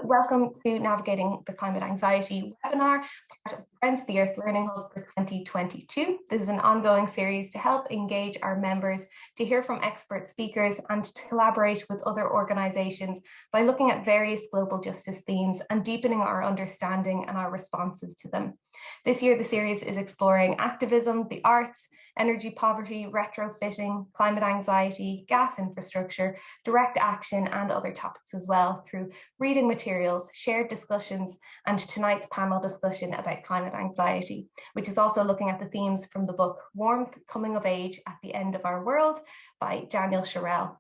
Welcome to Navigating the Climate Anxiety webinar, part of Friends of the Earth Learning Hub for 2022. This is an ongoing series to help engage our members, to hear from expert speakers and to collaborate with other organisations by looking at various global justice themes and deepening our understanding and our responses to them. This year, the series is exploring activism, the arts, energy poverty, retrofitting, climate anxiety, gas infrastructure, direct action, and other topics as well through reading materials, shared discussions, and tonight's panel discussion about climate anxiety, which is also looking at the themes from the book Warmth, Coming of Age at the End of Our World by Daniel Sherrell.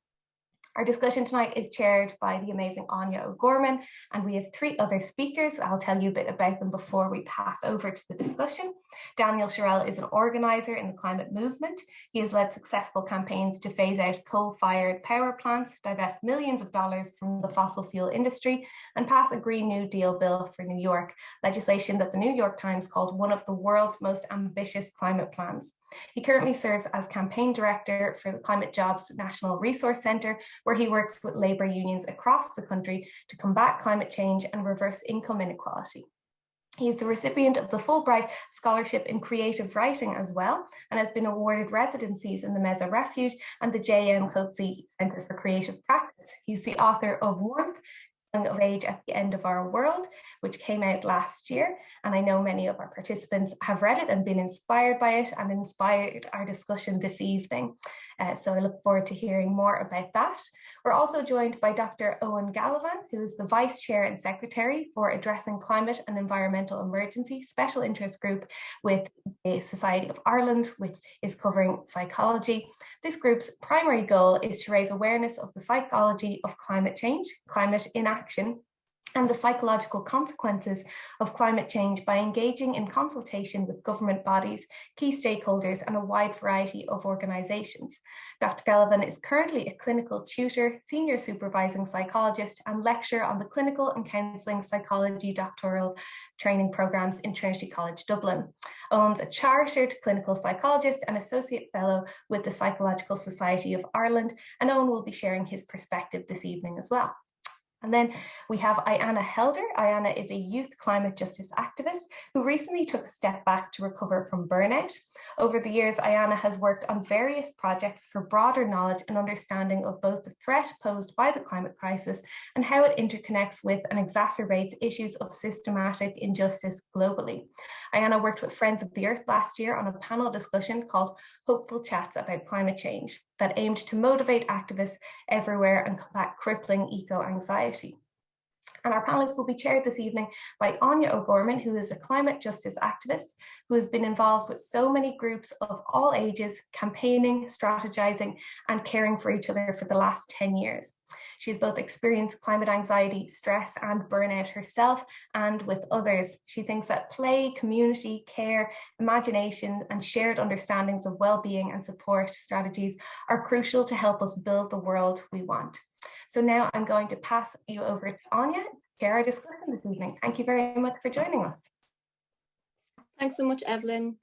Our discussion tonight is chaired by the amazing Áine O'Gorman, and we have three other speakers. I'll tell you a bit about them before we pass over to the discussion. Daniel Sherrell is an organiser in the climate movement. He has led successful campaigns to phase out coal-fired power plants, divest millions of dollars from the fossil fuel industry, and pass a Green New Deal bill for New York, legislation that the New York Times called one of the world's most ambitious climate plans. He currently serves as campaign director for the Climate Jobs National Resource Centre, where he works with labour unions across the country to combat climate change and reverse income inequality. He is the recipient of the Fulbright Scholarship in Creative Writing as well, and has been awarded residencies in the Meza Refuge and the J.M. Coetzee Centre for Creative Practice. He's the author of Warmth, Coming of Age at the End of Our World, which came out last year, and I know many of our participants have read it and been inspired by it and inspired our discussion this evening. So I look forward to hearing more about that. We're also joined by Dr Eoin Galavan, who is the Vice Chair and Secretary for Addressing Climate and Environmental Emergency Special Interest Group with the Society of Ireland, which is covering psychology. This group's primary goal is to raise awareness of the psychology of climate change, climate inaction, and the psychological consequences of climate change by engaging in consultation with government bodies, key stakeholders, and a wide variety of organisations. Dr. Galavan is currently a clinical tutor, senior supervising psychologist, and lecturer on the clinical and counselling psychology doctoral training programmes in Trinity College Dublin. Owen's a chartered clinical psychologist and associate fellow with the Psychological Society of Ireland, and Owen will be sharing his perspective this evening as well. And then we have Aiyana Helder. Aiyana is a youth climate justice activist who recently took a step back to recover from burnout. Over the years, Aiyana has worked on various projects for broader knowledge and understanding of both the threat posed by the climate crisis and how it interconnects with and exacerbates issues of systematic injustice globally. Aiyana worked with Friends of the Earth last year on a panel discussion called Hopeful Chats About Climate Change that aimed to motivate activists everywhere and combat crippling eco-anxiety. And our panelists will be chaired this evening by Áine O'Gorman, who is a climate justice activist who has been involved with so many groups of all ages, campaigning, strategizing, and caring for each other for the last 10 years. She has both experienced climate anxiety, stress, and burnout herself and with others. She thinks that play, community, care, imagination, and shared understandings of well-being and support strategies are crucial to help us build the world we want. So now I'm going to pass you over to Áine to share our discussion this evening. Thank you very much for joining us. Thanks so much, Evelyn.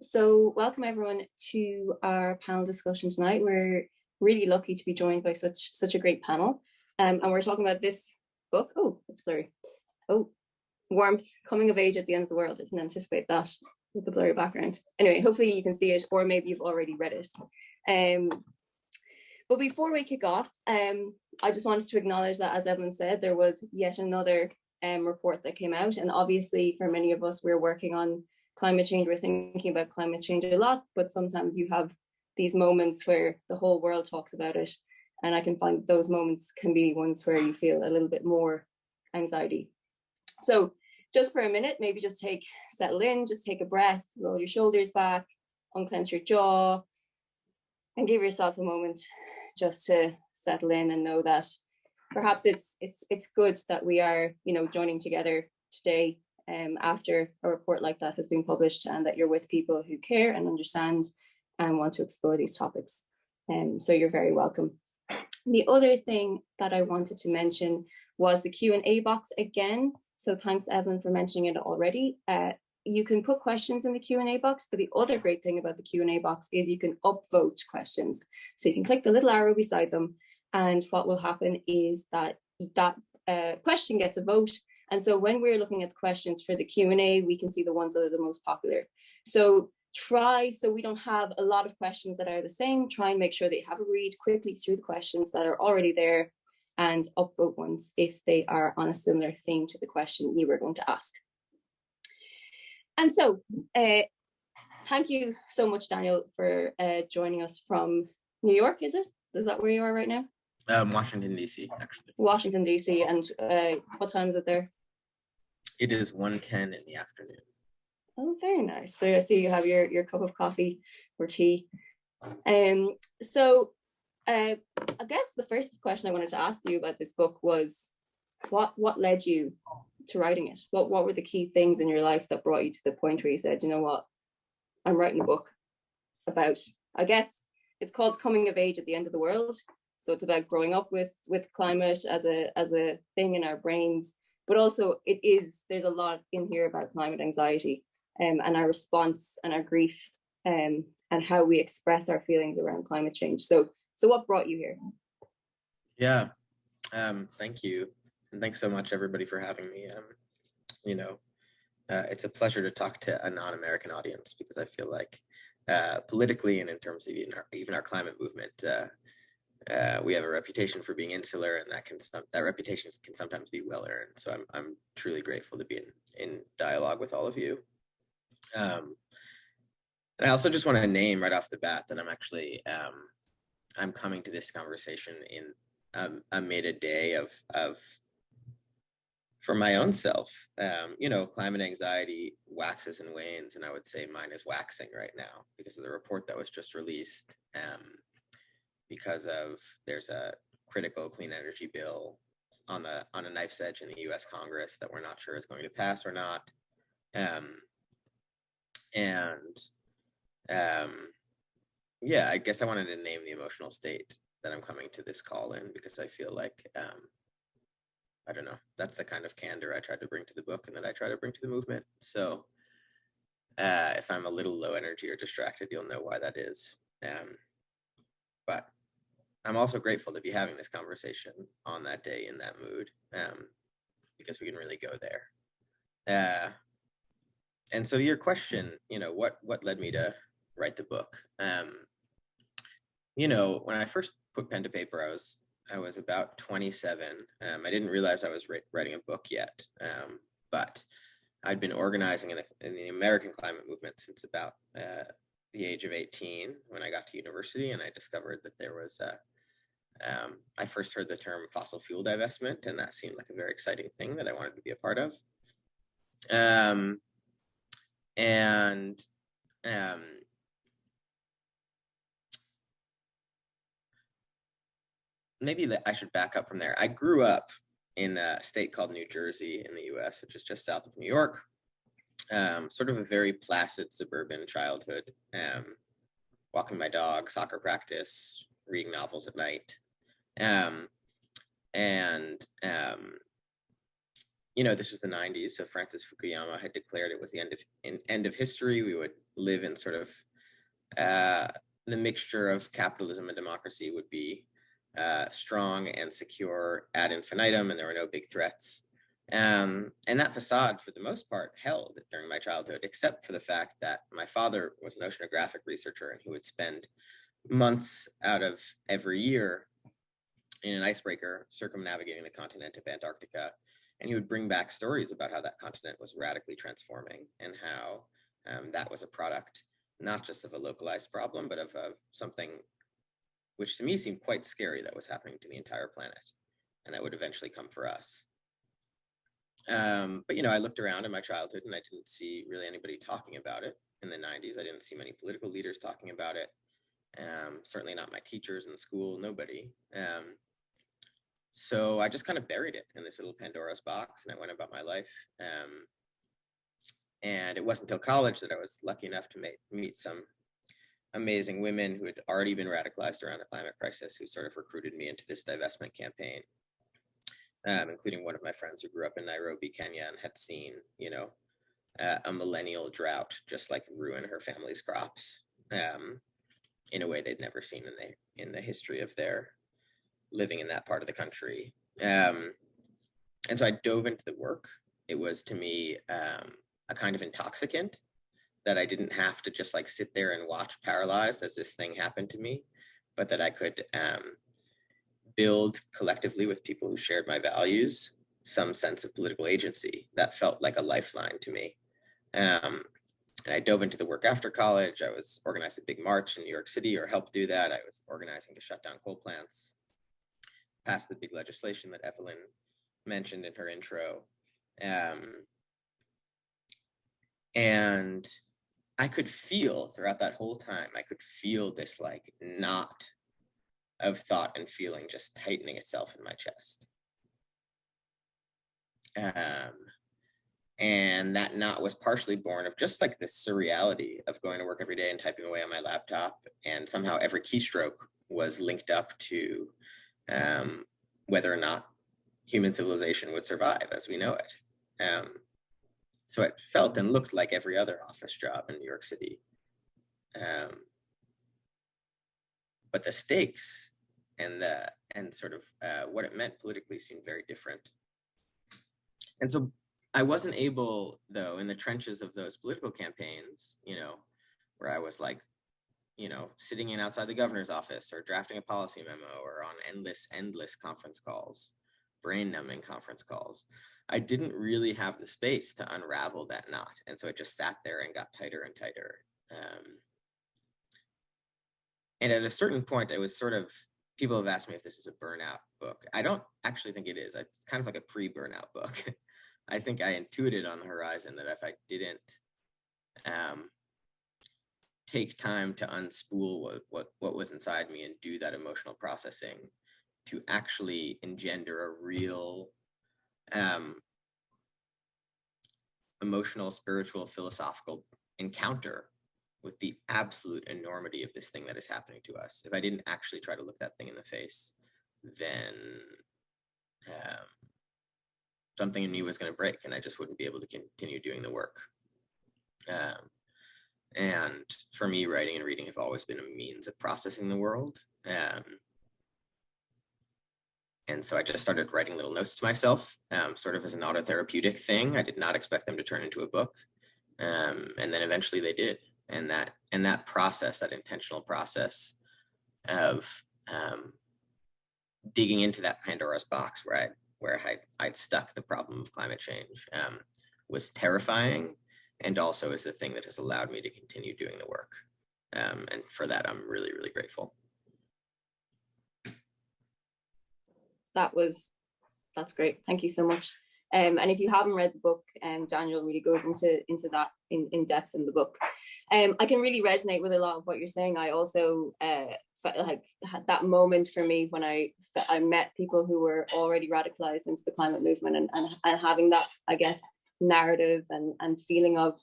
So welcome everyone to our panel discussion tonight. We're really lucky to be joined by such a great panel. And we're talking about this book. Oh, it's blurry. Oh, Warmth, Coming of Age at the End of the World. I didn't anticipate that with the blurry background. Anyway, hopefully you can see it, or maybe you've already read it. But before we kick off, I just wanted to acknowledge that, as Evelyn said, there was yet another report that came out. And obviously, for many of us, we're working on climate change. We're thinking about climate change a lot, but sometimes you have these moments where the whole world talks about it. And I can find those moments can be ones where you feel a little bit more anxiety. So just for a minute, maybe just settle in, just take a breath, roll your shoulders back, unclench your jaw, and give yourself a moment just to settle in and know that perhaps it's good that we are, joining together today after a report like that has been published, and that you're with people who care and understand and want to explore these topics. So you're very welcome. The other thing that I wanted to mention was the Q&A box again. So thanks, Evelyn, for mentioning it already. You can put questions in the Q&A box, but the other great thing about the Q&A box is you can upvote questions. So you can click the little arrow beside them, and what will happen is that question gets a vote. And so when we're looking at the questions for the Q&A, we can see the ones that are the most popular. So we don't have a lot of questions that are the same, try and make sure that you have a read quickly through the questions that are already there and upvote ones if they are on a similar theme to the question you were going to ask. And so thank you so much, Daniel, for joining us from New York, is it? Is that where you are right now? Washington, D.C., actually. Washington, D.C. And what time is it there? It is 1:10 in the afternoon. Oh, very nice. So I see you have your cup of coffee or tea. So I guess the first question I wanted to ask you about this book was, what led you to writing it? What were the key things in your life that brought you to the point where you said, you know what, I'm writing a book about, I guess it's called Coming of Age at the End of the World. So it's about growing up with climate as a thing in our brains, but also there's a lot in here about climate anxiety and our response and our grief and how we express our feelings around climate change. So what brought you here? Yeah, thank you. And thanks so much, everybody, for having me. It's a pleasure to talk to a non-American audience, because I feel like politically and in terms of even our climate movement, we have a reputation for being insular, and that reputation can sometimes be well earned. So I'm truly grateful to be in dialogue with all of you. And I also just want to name right off the bat that I'm actually I'm coming to this conversation in amid a day of for my own self. Climate anxiety waxes and wanes, and I would say mine is waxing right now because of the report that was just released. Because there's a critical clean energy bill on a knife's edge in the U.S. Congress that we're not sure is going to pass or not. I guess I wanted to name the emotional state that I'm coming to this call in, because I feel like, I don't know, that's the kind of candor I tried to bring to the book and that I try to bring to the movement. So if I'm a little low energy or distracted, you'll know why that is. But I'm also grateful to be having this conversation on that day in that mood, because we can really go there. And so your question, what led me to write the book? When I first put pen to paper, I was about 27. I didn't realize I was writing a book yet, but I'd been organizing in the American climate movement since about the age of 18 when I got to university, and I discovered that there was I first heard the term fossil fuel divestment, and that seemed like a very exciting thing that I wanted to be a part of. Maybe I should back up from there. I grew up in a state called New Jersey in the US, which is just south of New York. Sort of a very placid suburban childhood, walking my dog, soccer practice, reading novels at night. This was the 90s, so Francis Fukuyama had declared it was the end of history. We would live in sort of the mixture of capitalism and democracy would be strong and secure ad infinitum, and there were no big threats. And that facade, for the most part, held during my childhood, except for the fact that my father was an oceanographic researcher, and he would spend months out of every year in an icebreaker circumnavigating the continent of Antarctica. And he would bring back stories about how that continent was radically transforming, and how that was a product not just of a localized problem, but of something which to me seemed quite scary that was happening to the entire planet, and that would eventually come for us. But I looked around in my childhood and I didn't see really anybody talking about it. In the 90s, I didn't see many political leaders talking about it. Certainly not my teachers in school, nobody. So I just kind of buried it in this little Pandora's box, and I went about my life. And it wasn't until college that I was lucky enough to meet some amazing women who had already been radicalized around the climate crisis, who sort of recruited me into this divestment campaign, including one of my friends who grew up in Nairobi, Kenya, and had seen, a millennial drought just like ruin her family's crops in a way they'd never seen in the history of their living in that part of the country. And so I dove into the work. It was to me a kind of intoxicant that I didn't have to just like sit there and watch paralyzed as this thing happened to me, but that I could build collectively with people who shared my values some sense of political agency that felt like a lifeline to me. And I dove into the work after college. I was organized a big march in New York City, or helped do that. I was organizing to shut down coal plants, passed the big legislation that Evelyn mentioned in her intro. And I could feel throughout that whole time, I could feel this like knot of thought and feeling just tightening itself in my chest. And that knot was partially born of just like this surreality of going to work every day and typing away on my laptop, and somehow every keystroke was linked up to whether or not human civilization would survive as we know it. So it felt and looked like every other office job in New York City. But the stakes and sort of what it meant politically seemed very different. And so I wasn't able, though, in the trenches of those political campaigns, where I was like, sitting in outside the governor's office or drafting a policy memo or on endless conference calls, brain-numbing conference calls, I didn't really have the space to unravel that knot. And so it just sat there and got tighter and tighter. And at a certain point, it was sort of, people have asked me if this is a burnout book. I don't actually think it is. It's kind of like a pre-burnout book. I think I intuited on the horizon that if I didn't take time to unspool what was inside me and do that emotional processing to actually engender a real emotional, spiritual, philosophical encounter with the absolute enormity of this thing that is happening to us. If I didn't actually try to look that thing in the face, then something in me was going to break, and I just wouldn't be able to continue doing the work. And for me, writing and reading have always been a means of processing the world. And so I just started writing little notes to myself, sort of as an autotherapeutic thing. I did not expect them to turn into a book. And then eventually they did. And that process, that intentional process of digging into that Pandora's box where I'd stuck the problem of climate change was terrifying, and also is the thing that has allowed me to continue doing the work. And for that, I'm really, really grateful. That's great. Thank you so much. And if you haven't read the book, Daniel really goes into that in depth in the book. I can really resonate with a lot of what you're saying. I also felt like had that moment for me when I met people who were already radicalized into the climate movement, and having that, I guess, narrative and feeling of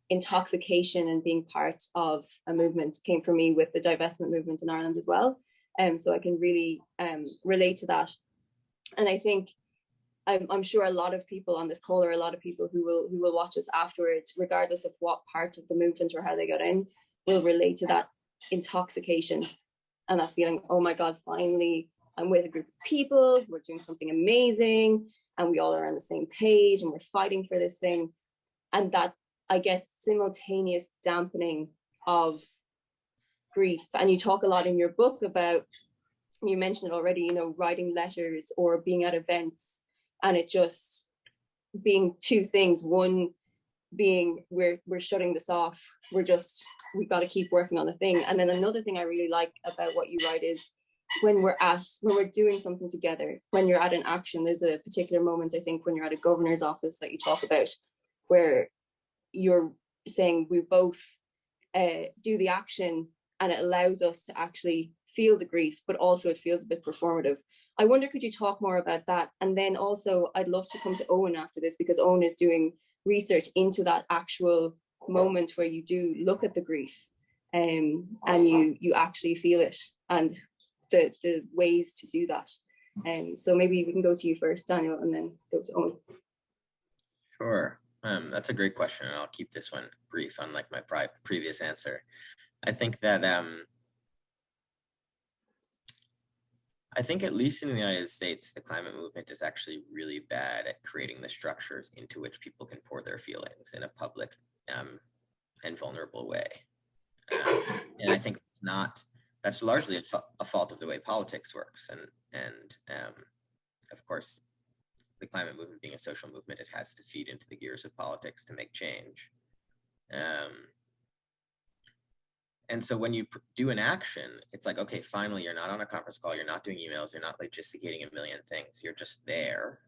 intoxication and being part of a movement came for me with the divestment movement in Ireland as well. So I can really relate to that. And I think I'm sure a lot of people on this call, or a lot of people who will watch us afterwards, regardless of what part of the movement or how they got in, will relate to that intoxication and that feeling, oh my God, finally I'm with a group of people who are doing something amazing, and we all are on the same page, and we're fighting for this thing. And that, I guess, simultaneous dampening of grief. And you talk a lot in your book about, you mentioned it already, writing letters or being at events, and it just being two things. One being we're shutting this off. We've got to keep working on the thing. And then another thing I really like about what you write is when we're doing something together, when you're at an action, there's a particular moment, I think, when you're at a governor's office that you talk about, where you're saying we both do the action, and it allows us to actually feel the grief, but also it feels a bit performative. I wonder, could you talk more about that? And then also, I'd love to come to Eoin after this, because Eoin is doing research into that actual moment where you do look at the grief, and you actually feel it, and the ways to do that. So maybe we can go to you first, Daniel, and then go to Eoin. Sure. That's a great question, and I'll keep this one brief, unlike my previous answer. I think that I think at least in the United States, the climate movement is actually really bad at creating the structures into which people can pour their feelings in a public and vulnerable way. And I think that's largely a fault of the way politics works. And of course, the climate movement being a social movement, it has to feed into the gears of politics to make change. And so when you do an action, it's like, okay, finally, you're not on a conference call, you're not doing emails, you're not like gesticating a million things, you're just there.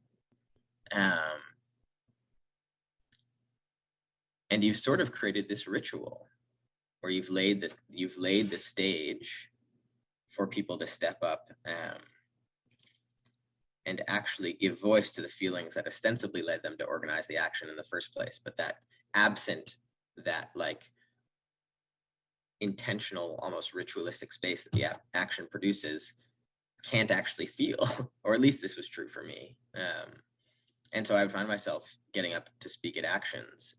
And you've sort of created this ritual where you've laid the stage for people to step up and actually give voice to the feelings that ostensibly led them to organize the action in the first place, but that absent that like intentional, almost ritualistic space that the action produces can't actually feel, or at least this was true for me. And so I would find myself getting up to speak at actions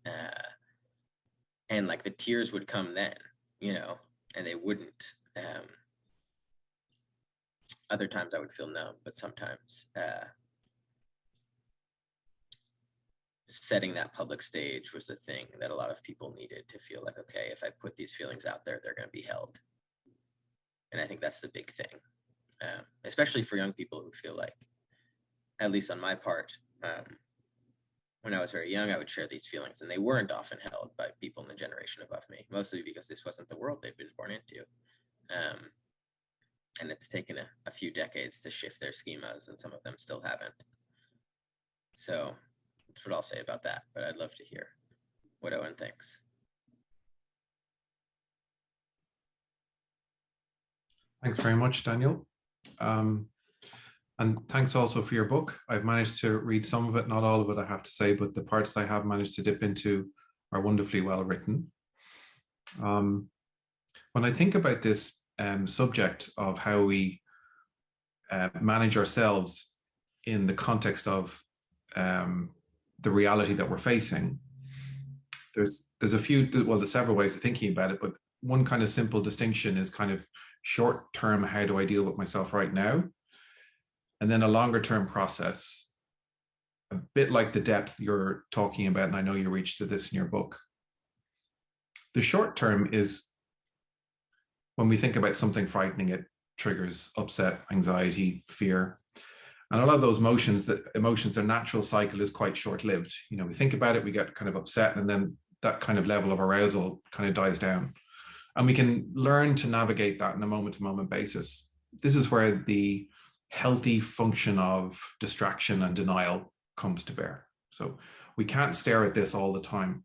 and like the tears would come then, you know, and they wouldn't. Other times I would feel numb, but sometimes setting that public stage was the thing that a lot of people needed to feel like, okay, if I put these feelings out there, they're going to be held. And I think that's the big thing, especially for young people who feel like, at least on my part, when I was very young, I would share these feelings and they weren't often held by people in the generation above me, mostly because this wasn't the world they'd been born into. And it's taken a few decades to shift their schemas, and some of them still haven't. So that's what I'll say about that, but I'd love to hear what Owen thinks. Thanks very much, Daniel. And thanks also for your book. I've managed to read some of it, not all of it, I have to say, but the parts I have managed to dip into are wonderfully well written. When I think about this subject of how we manage ourselves in the context of the reality that we're facing, there's several ways of thinking about it, but one kind of simple distinction is kind of short term, how do I deal with myself right now? And then a longer term process, a bit like the depth you're talking about, and I know you reached to this in your book. The short term is when we think about something frightening, it triggers upset, anxiety, fear. And a lot of those emotions, their natural cycle is quite short-lived. You know, we think about it, we get kind of upset, and then that kind of level of arousal kind of dies down. And we can learn to navigate that on a moment-to-moment basis. This is where the healthy function of distraction and denial comes to bear. So we can't stare at this all the time.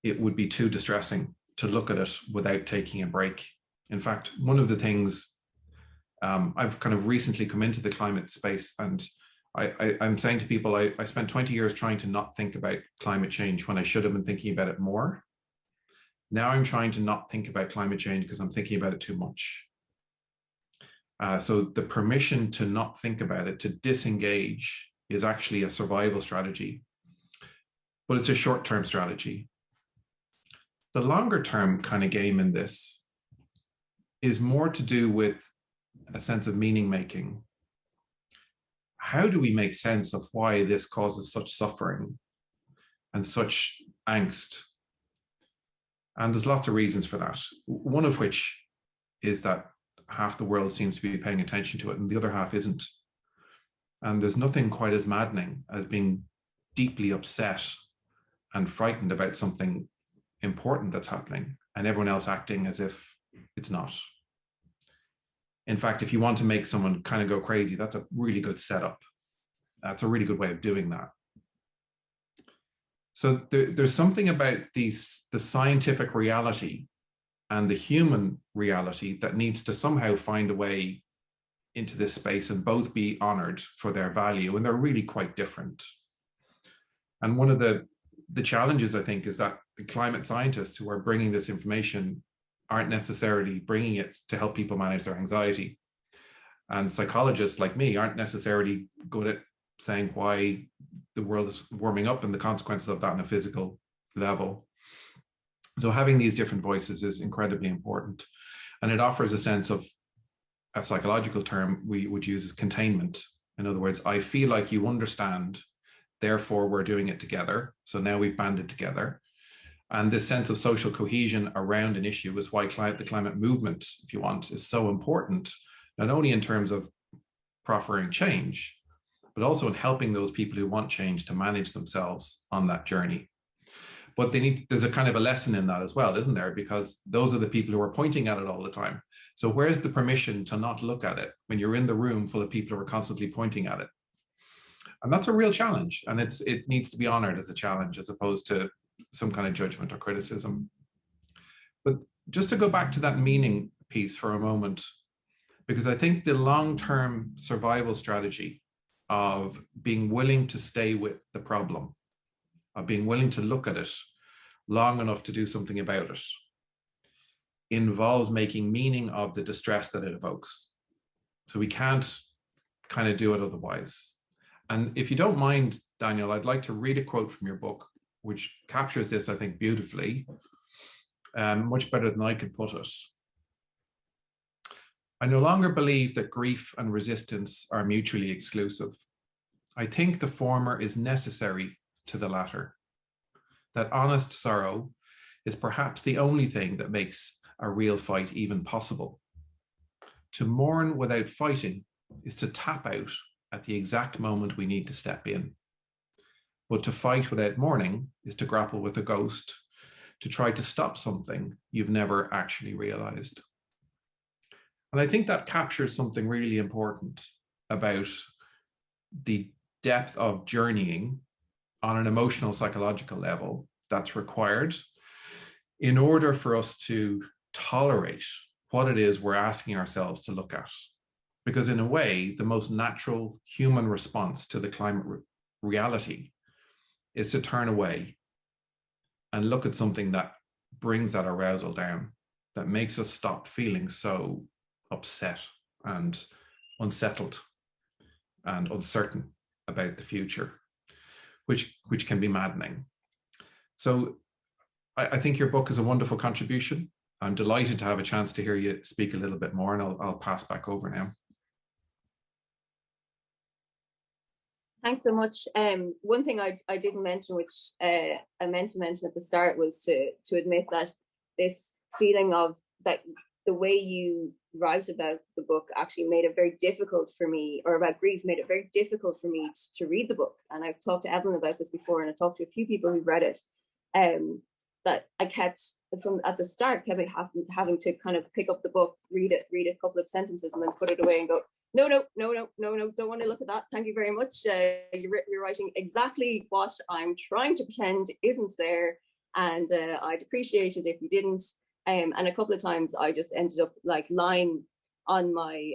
It would be too distressing to look at it without taking a break. In fact, one of the things I've kind of recently come into the climate space, and I'm saying to people, I spent 20 years trying to not think about climate change when I should have been thinking about it more. Now I'm trying to not think about climate change because I'm thinking about it too much. So the permission to not think about it, to disengage, is actually a survival strategy, but it's a short-term strategy. The longer term kind of game in this is more to do with a sense of meaning making. How do we make sense of why this causes such suffering and such angst? And there's lots of reasons for that. One of which is that half the world seems to be paying attention to it and the other half isn't. And there's nothing quite as maddening as being deeply upset and frightened about something important that's happening and everyone else acting as if it's not. In fact, if you want to make someone kind of go crazy, that's a really good setup. That's a really good way of doing that. So there's something about the scientific reality and the human reality that needs to somehow find a way into this space and both be honored for their value, and they're really quite different. And one of the challenges, I think, is that the climate scientists who are bringing this information aren't necessarily bringing it to help people manage their anxiety. And psychologists like me aren't necessarily good at saying why the world is warming up and the consequences of that on a physical level. So having these different voices is incredibly important. And it offers a sense of a psychological term we would use is containment. In other words, I feel like you understand, therefore we're doing it together. So now we've banded together. And this sense of social cohesion around an issue is why the climate movement, if you want, is so important, not only in terms of proffering change, but also in helping those people who want change to manage themselves on that journey. But there's a kind of a lesson in that as well, isn't there? Because those are the people who are pointing at it all the time. So where's the permission to not look at it when you're in the room full of people who are constantly pointing at it? And that's a real challenge. And it needs to be honored as a challenge as opposed to some kind of judgment or criticism. But just to go back to that meaning piece for a moment, because I think the long-term survival strategy of being willing to stay with the problem, of being willing to look at it long enough to do something about it, involves making meaning of the distress that it evokes. So we can't kind of do it otherwise. And if you don't mind, Daniel, I'd like to read a quote from your book, which captures this, I think, beautifully, much better than I could put it. I no longer believe that grief and resistance are mutually exclusive. I think the former is necessary to the latter. That honest sorrow is perhaps the only thing that makes a real fight even possible. To mourn without fighting is to tap out at the exact moment we need to step in. But to fight without mourning is to grapple with a ghost, to try to stop something you've never actually realized. And I think that captures something really important about the depth of journeying on an emotional, psychological level that's required in order for us to tolerate what it is we're asking ourselves to look at. Because in a way, the most natural human response to the climate reality is to turn away and look at something that brings that arousal down, that makes us stop feeling so upset and unsettled and uncertain about the future, which can be maddening. So I think your book is a wonderful contribution. I'm delighted to have a chance to hear you speak a little bit more, and I'll pass back over now. Thanks so much. One thing I didn't mention, which I meant to mention at the start, was to admit that this feeling of that the way you write about the book actually made it very difficult for me, or about grief made it very difficult for me to read the book. And I've talked to Evelyn about this before, and I talked to a few people who've read it. That I kept from at the start having to kind of pick up the book, read a couple of sentences, and then put it away and go, no, don't want to look at that. Thank you very much. You're writing exactly what I'm trying to pretend isn't there, and I'd appreciate it if you didn't. And a couple of times I just ended up like lying on my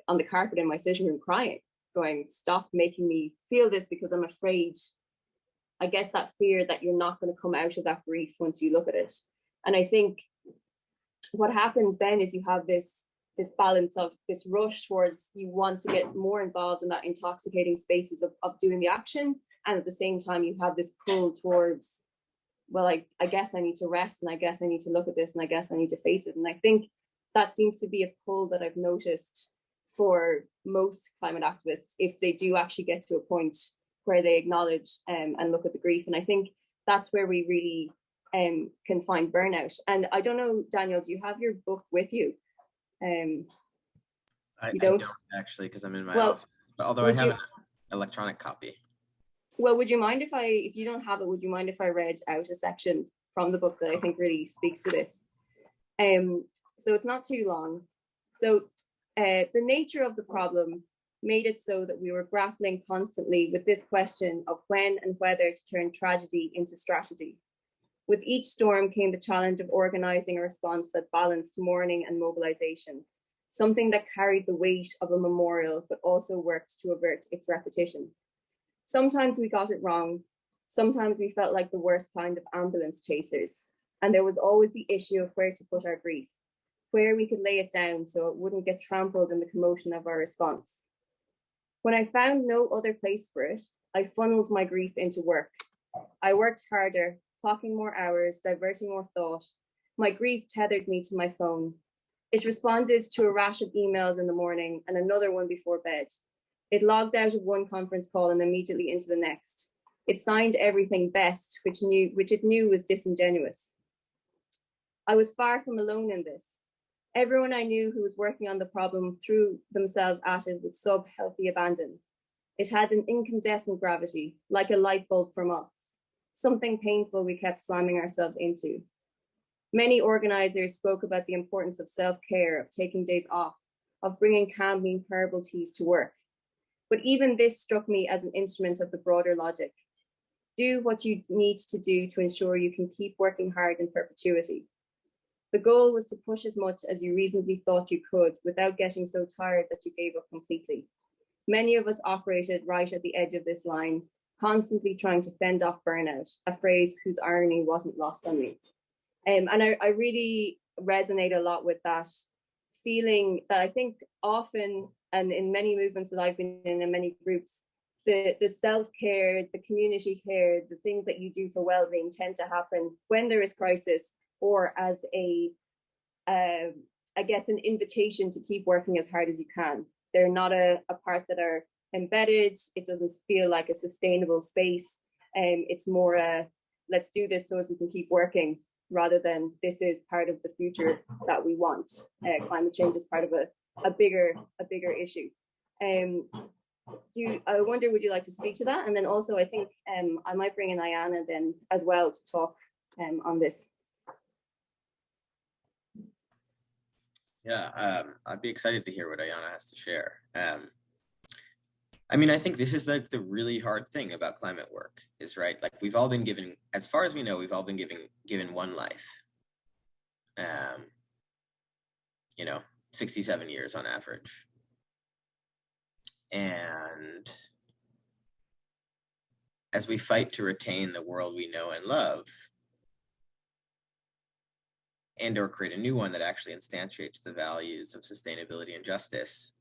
on the carpet in my sitting room crying, going, stop making me feel this, because I'm afraid. I guess that fear that you're not going to come out of that grief once you look at it. And I think what happens then is you have this balance of this rush towards, you want to get more involved in that intoxicating spaces of doing the action. And at the same time, you have this pull towards, well, I guess I need to rest, and I guess I need to look at this, and I guess I need to face it. And I think that seems to be a pull that I've noticed for most climate activists, if they do actually get to a point where they acknowledge and look at the grief. And I think that's where we really can find burnout. And I don't know, Daniel, do you have your book with you? I don't actually, because I'm in my office. But although I have an electronic copy. Well, would you mind if you don't have it, would you mind if I read out a section from the book that I think really speaks to this? So it's not too long. So the nature of the problem made it so that we were grappling constantly with this question of when and whether to turn tragedy into strategy. With each storm came the challenge of organizing a response that balanced mourning and mobilization, something that carried the weight of a memorial, but also worked to avert its repetition. Sometimes we got it wrong. Sometimes we felt like the worst kind of ambulance chasers. And there was always the issue of where to put our grief, where we could lay it down so it wouldn't get trampled in the commotion of our response. When I found no other place for it, I funneled my grief into work. I worked harder, clocking more hours, diverting more thought. My grief tethered me to my phone. It responded to a rash of emails in the morning and another one before bed. It logged out of one conference call and immediately into the next. It signed everything best, which it knew was disingenuous. I was far from alone in this. Everyone I knew who was working on the problem threw themselves at it with sub-healthy abandon. It had an incandescent gravity, like a light bulb from us, something painful we kept slamming ourselves into. Many organizers spoke about the importance of self-care, of taking days off, of bringing calming herbal teas to work. But even this struck me as an instrument of the broader logic. Do what you need to do to ensure you can keep working hard in perpetuity. The goal was to push as much as you reasonably thought you could without getting so tired that you gave up completely. Many of us operated right at the edge of this line, constantly trying to fend off burnout, a phrase whose irony wasn't lost on me. And I really resonate a lot with that feeling that I think often, and in many movements that I've been in many groups, the self-care, the community care, the things that you do for well-being tend to happen when there is crisis, or as I guess, an invitation to keep working as hard as you can. They're not a part that are embedded. It doesn't feel like a sustainable space. It's more a, let's do this so as we can keep working, rather than this is part of the future that we want. Climate change is part of a bigger issue. I wonder, would you like to speak to that? And then also, I think I might bring in Aiyana then as well to talk on this. Yeah, I'd be excited to hear what Aiyana has to share. I mean, I think this is the really hard thing about climate work is, right, like we've all been given, as far as we know, we've all been given one life, 67 years on average. And as we fight to retain the world we know and love, and or create a new one that actually instantiates the values of sustainability and justice,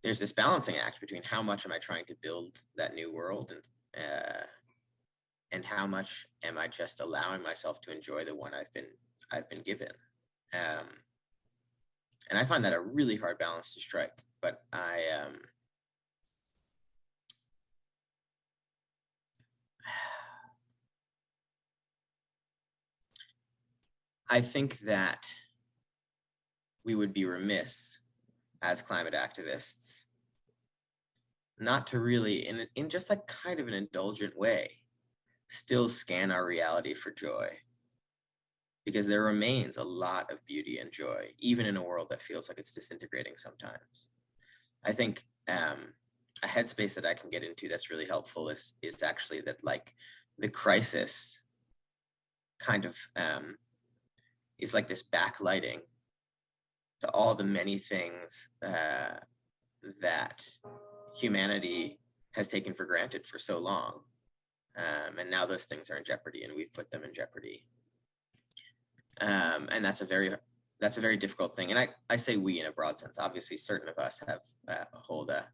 there's this balancing act between how much am I trying to build that new world and how much am I just allowing myself to enjoy the one I've been given. And I find that a really hard balance to strike, but I think that we would be remiss as climate activists not to really, in just a kind of an indulgent way, still scan our reality for joy. Because there remains a lot of beauty and joy, even in a world that feels like it's disintegrating sometimes. I think a headspace that I can get into that's really helpful is actually that, like, the crisis kind of is like this backlighting to all the many things that humanity has taken for granted for so long. And now those things are in jeopardy, and we've put them in jeopardy. And that's a very difficult thing. And I say we in a broad sense. Obviously, certain of us have hold a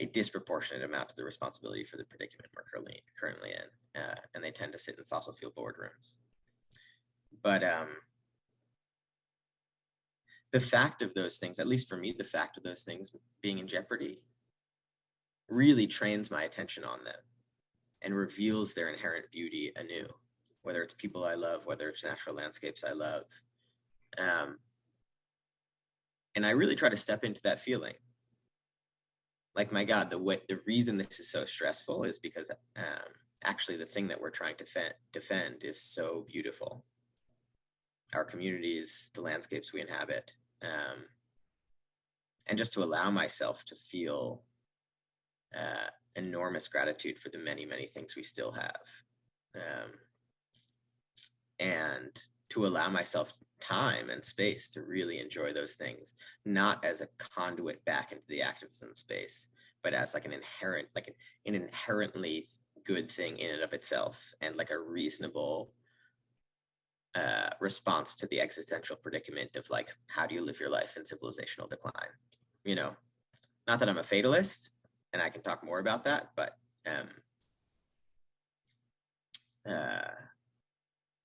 disproportionate amount of the responsibility for the predicament we're currently in, and they tend to sit in fossil fuel boardrooms. But the fact of those things, at least for me, the fact of those things being in jeopardy really trains my attention on them and reveals their inherent beauty anew, whether it's people I love, whether it's natural landscapes I love. And I really try to step into that feeling. Like, my God, the reason this is so stressful is because actually the thing that we're trying to defend is so beautiful. Our communities, the landscapes we inhabit, and just to allow myself to feel enormous gratitude for the many, many things we still have. And to allow myself time and space to really enjoy those things, not as a conduit back into the activism space, but as like an inherently good thing in and of itself, and like a reasonable response to the existential predicament of, like, how do you live your life in civilizational decline? You know, not that I'm a fatalist, and I can talk more about that, but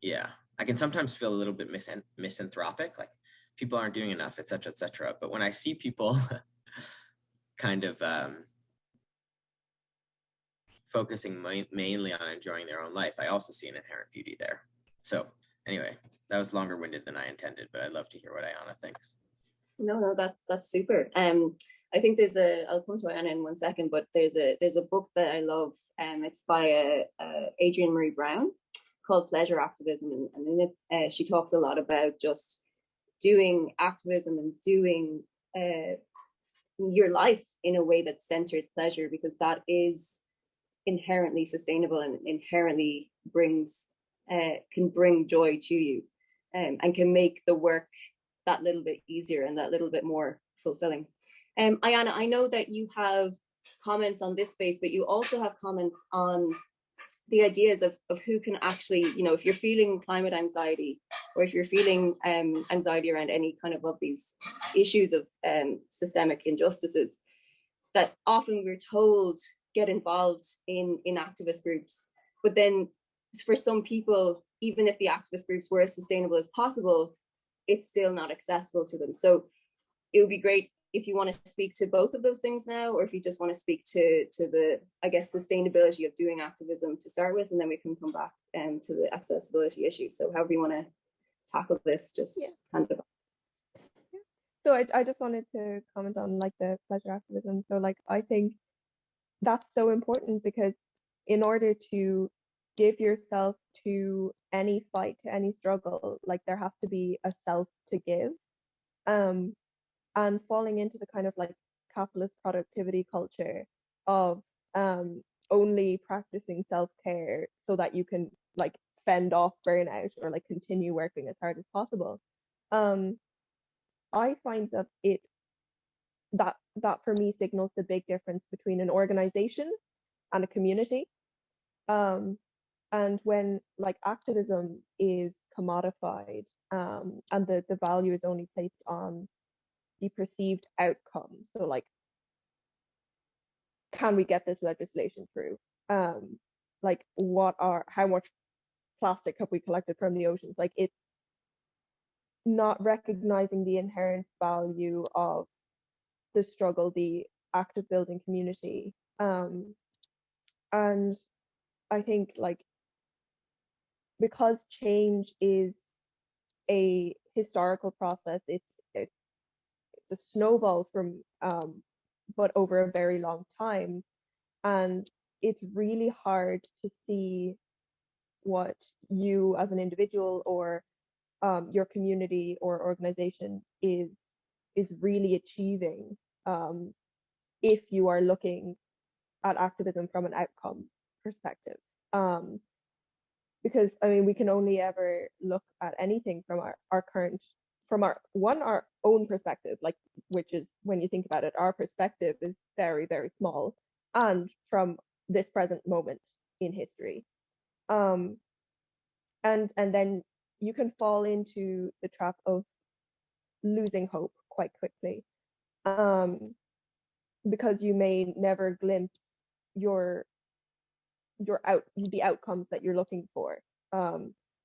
yeah, I can sometimes feel a little bit misanthropic, like people aren't doing enough, etc., etc. But when I see people kind of focusing mainly on enjoying their own life, I also see an inherent beauty there. So anyway, that was longer winded than I intended, but I'd love to hear what Aiyana thinks. No, that's super. I think I'll come to Aiyana in 1 second, but there's a book that I love. It's by Adrienne Marie Brown called Pleasure Activism, and in it she talks a lot about just doing activism and doing your life in a way that centers pleasure, because that is inherently sustainable and inherently can bring joy to you, and can make the work that little bit easier and that little bit more fulfilling. Aiyana, I know that you have comments on this space, but you also have comments on the ideas of who can actually, if you're feeling climate anxiety, or if you're feeling anxiety around any kind of these issues of systemic injustices, that often we're told get involved in activist groups. But then for some people, even if the activist groups were as sustainable as possible, it's still not accessible to them. So it would be great if you want to speak to both of those things now, or if you just want to speak to the, I guess, sustainability of doing activism to start with, and then we can come back to the accessibility issues. So however you want to tackle this, just kind of. So I just wanted to comment on the pleasure activism. So I think that's so important, because in order to give yourself to any fight, to any struggle, there has to be a self to give. And falling into the kind of capitalist productivity culture of only practicing self-care so that you can fend off burnout or continue working as hard as possible. I find that for me signals the big difference between an organization and a community. And when activism is commodified, and the value is only placed on the perceived outcome. So can we get this legislation through? How much plastic have we collected from the oceans? It's not recognizing the inherent value of the struggle, the active building community. And I think because change is a historical process, it's a snowball from but over a very long time, and it's really hard to see what you as an individual or your community or organization is really achieving if you are looking at activism from an outcome perspective. Because we can only ever look at anything from our current, from our own perspective, which is, when you think about it, our perspective is very, very small, and from this present moment in history. And then you can fall into the trap of losing hope quite quickly, because you may never glimpse the outcomes that you're looking for,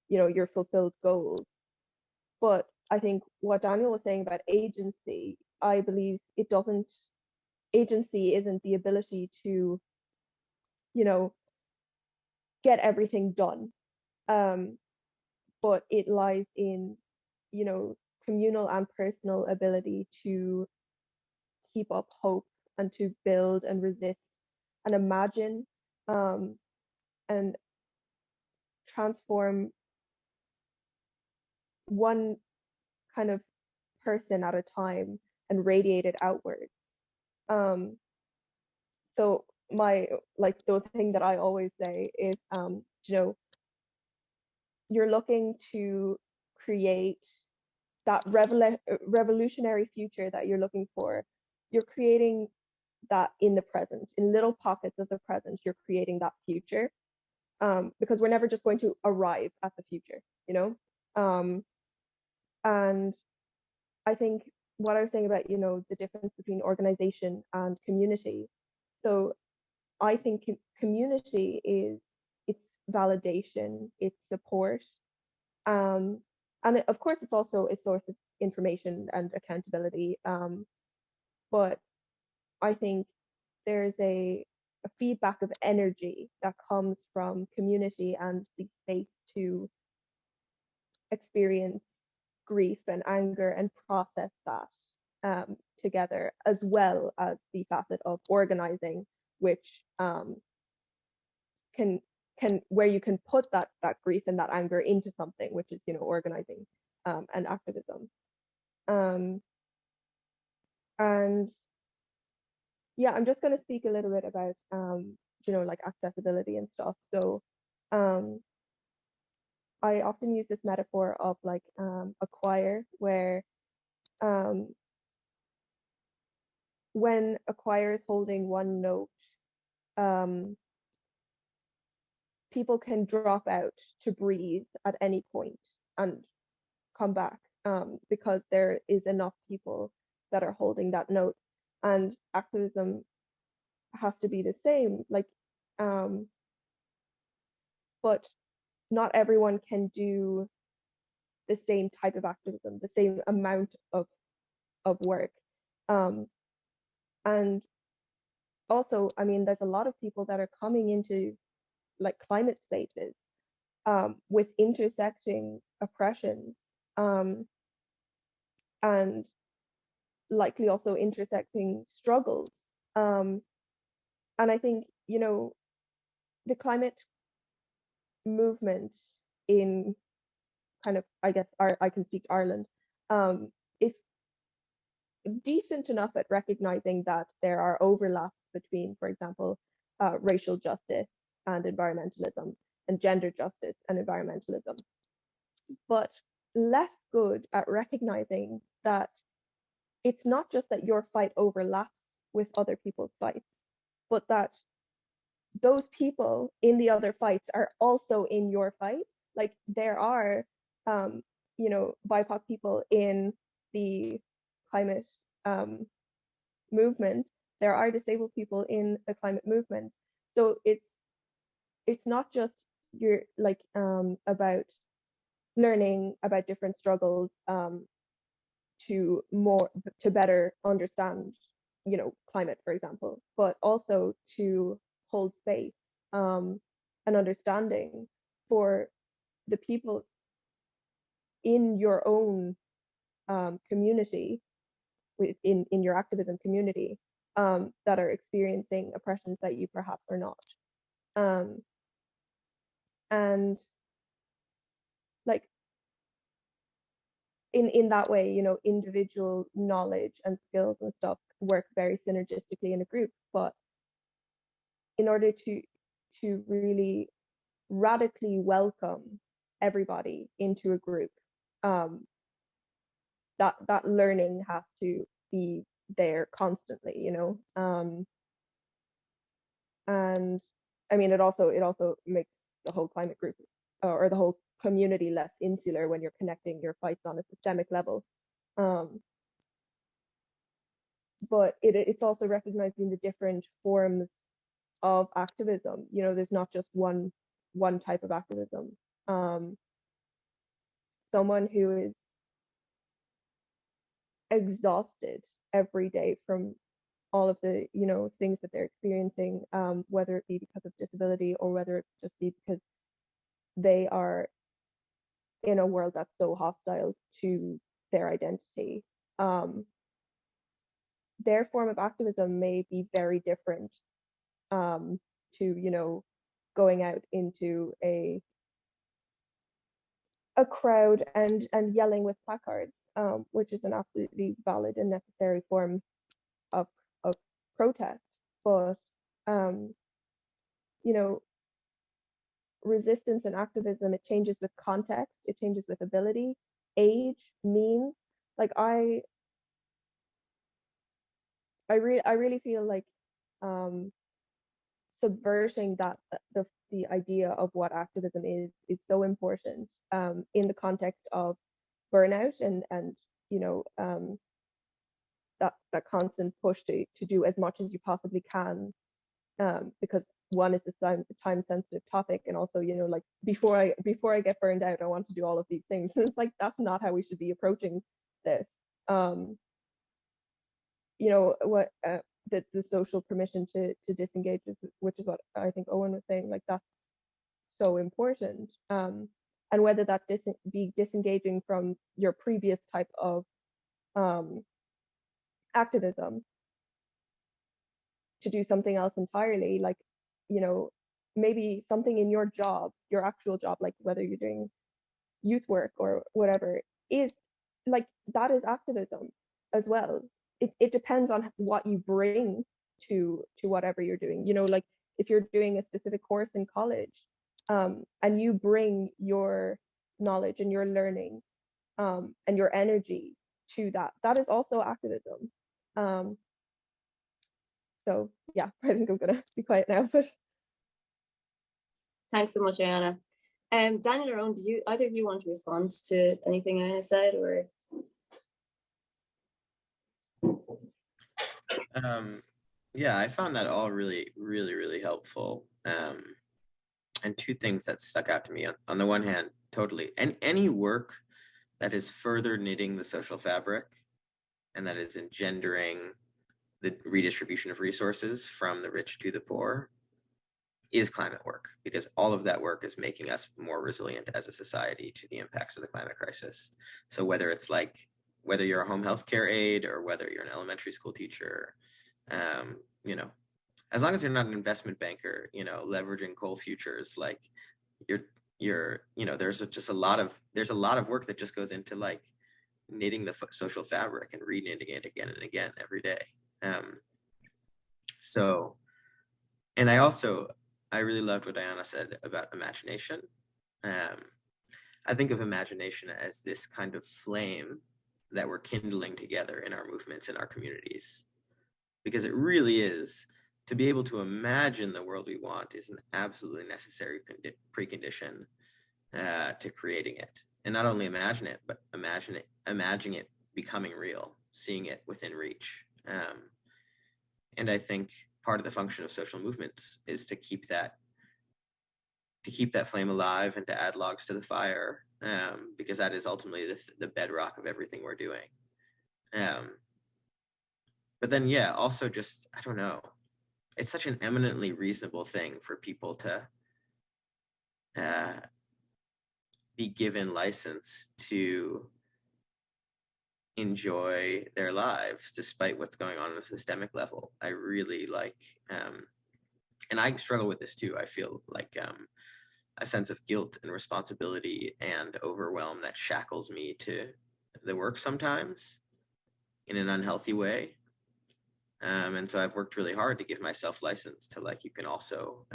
your fulfilled goals. But I think what Daniel was saying about agency, I believe agency isn't the ability to, get everything done. But it lies in, communal and personal ability to keep up hope and to build and resist and imagine, and transform one kind of person at a time and radiate it outwards. So the thing that I always say is, you're looking to create that revolutionary future that you're looking for. You're creating that in the present, in little pockets of the present. You're creating that future, because we're never just going to arrive at the future, and I think what I was saying about, the difference between organization and community. So I think community it's validation, it's support, And of course, it's also a source of information and accountability. But I think there's a feedback of energy that comes from community and the space to experience grief and anger and process that together, as well as the facet of organizing, which can where you can put that grief and that anger into something, which is, organizing and activism. And yeah, I'm just going to speak a little bit about like accessibility and stuff. So I often use this metaphor of like a choir, where when a choir is holding one note, people can drop out to breathe at any point and come back, because there is enough people that are holding that note. And activism has to be the same, like, but not everyone can do the same type of activism, the same amount of work. And also, I mean, there's a lot of people that are coming into like climate spaces with intersecting oppressions, and likely also intersecting struggles. And I think, the climate movement in kind of, I guess, I can speak Ireland, is decent enough at recognizing that there are overlaps between, for example, racial justice and environmentalism, and gender justice and environmentalism, but less good at recognizing that it's not just that your fight overlaps with other people's fights, but that those people in the other fights are also in your fight. Like, there are, BIPOC people in the climate movement. There are disabled people in the climate movement. So it's not just you're like about learning about different struggles to better understand, climate, for example, but also to hold space and understanding for the people in your own community, in your activism community, that are experiencing oppressions that you perhaps are not. And like, in that way, individual knowledge and skills and stuff work very synergistically in a group. But in order to really radically welcome everybody into a group, that learning has to be there constantly, and I mean, it also makes the whole climate group or the whole community less insular when you're connecting your fights on a systemic level. But it's also recognizing the different forms of activism. There's not just one type of activism. Someone who is exhausted every day from all of the things that they're experiencing, whether it be because of disability or whether it just be because they are in a world that's so hostile to their identity. Their form of activism may be very different to going out into a crowd and yelling with placards, which is an absolutely valid and necessary form of protest. But resistance and activism, it changes with context, it changes with ability, age, means. Like, I really feel like subverting the idea of what activism is so important in the context of burnout and that constant push to do as much as you possibly can, because one, it's a time sensitive topic, and also, you know, like before I get burned out, I want to do all of these things. And it's like, that's not how we should be approaching this. You know, what the social permission to disengage is, which is what I think Owen was saying, like that's so important. And whether that be disengaging from your previous type of activism to do something else entirely, like, you know, maybe something in your job, your actual job, like whether you're doing youth work or whatever, is like, that is activism as well. It depends on what you bring to whatever you're doing. You know, like if you're doing a specific course in college, and you bring your knowledge and your learning, and your energy to that is also activism. So yeah, I think I'm gonna be quiet now. But thanks so much, Aiyana. Daniel or Owen, do you, either of you, want to respond to anything Aiyana said, or? Yeah, I found that all really, really, really helpful. And two things that stuck out to me. On the one hand, totally, and any work that is further knitting the social fabric and that is engendering the redistribution of resources from the rich to the poor is climate work, because all of that work is making us more resilient as a society to the impacts of the climate crisis. So whether it's like, whether you're a home healthcare aide or whether you're an elementary school teacher, you know, as long as you're not an investment banker, you know, leveraging coal futures, like you're, you know, there's a lot of work that just goes into like knitting the social fabric and re-knitting it again and again every day. So, and I really loved what Aiyana said about imagination. I think of imagination as this kind of flame that we're kindling together in our movements, in our communities, because it really is, to be able to imagine the world we want is an absolutely necessary precondition to creating it. And not only imagine it, but imagining it becoming real, seeing it within reach. And I think part of the function of social movements is to keep that flame alive and to add logs to the fire, because that is ultimately the bedrock of everything we're doing. But then, yeah, also just, I don't know, it's such an eminently reasonable thing for people to be given license to enjoy their lives despite what's going on a systemic level. I really like, and I struggle with this too. I feel like a sense of guilt and responsibility and overwhelm that shackles me to the work sometimes in an unhealthy way. And so I've worked really hard to give myself license to, like, you can also,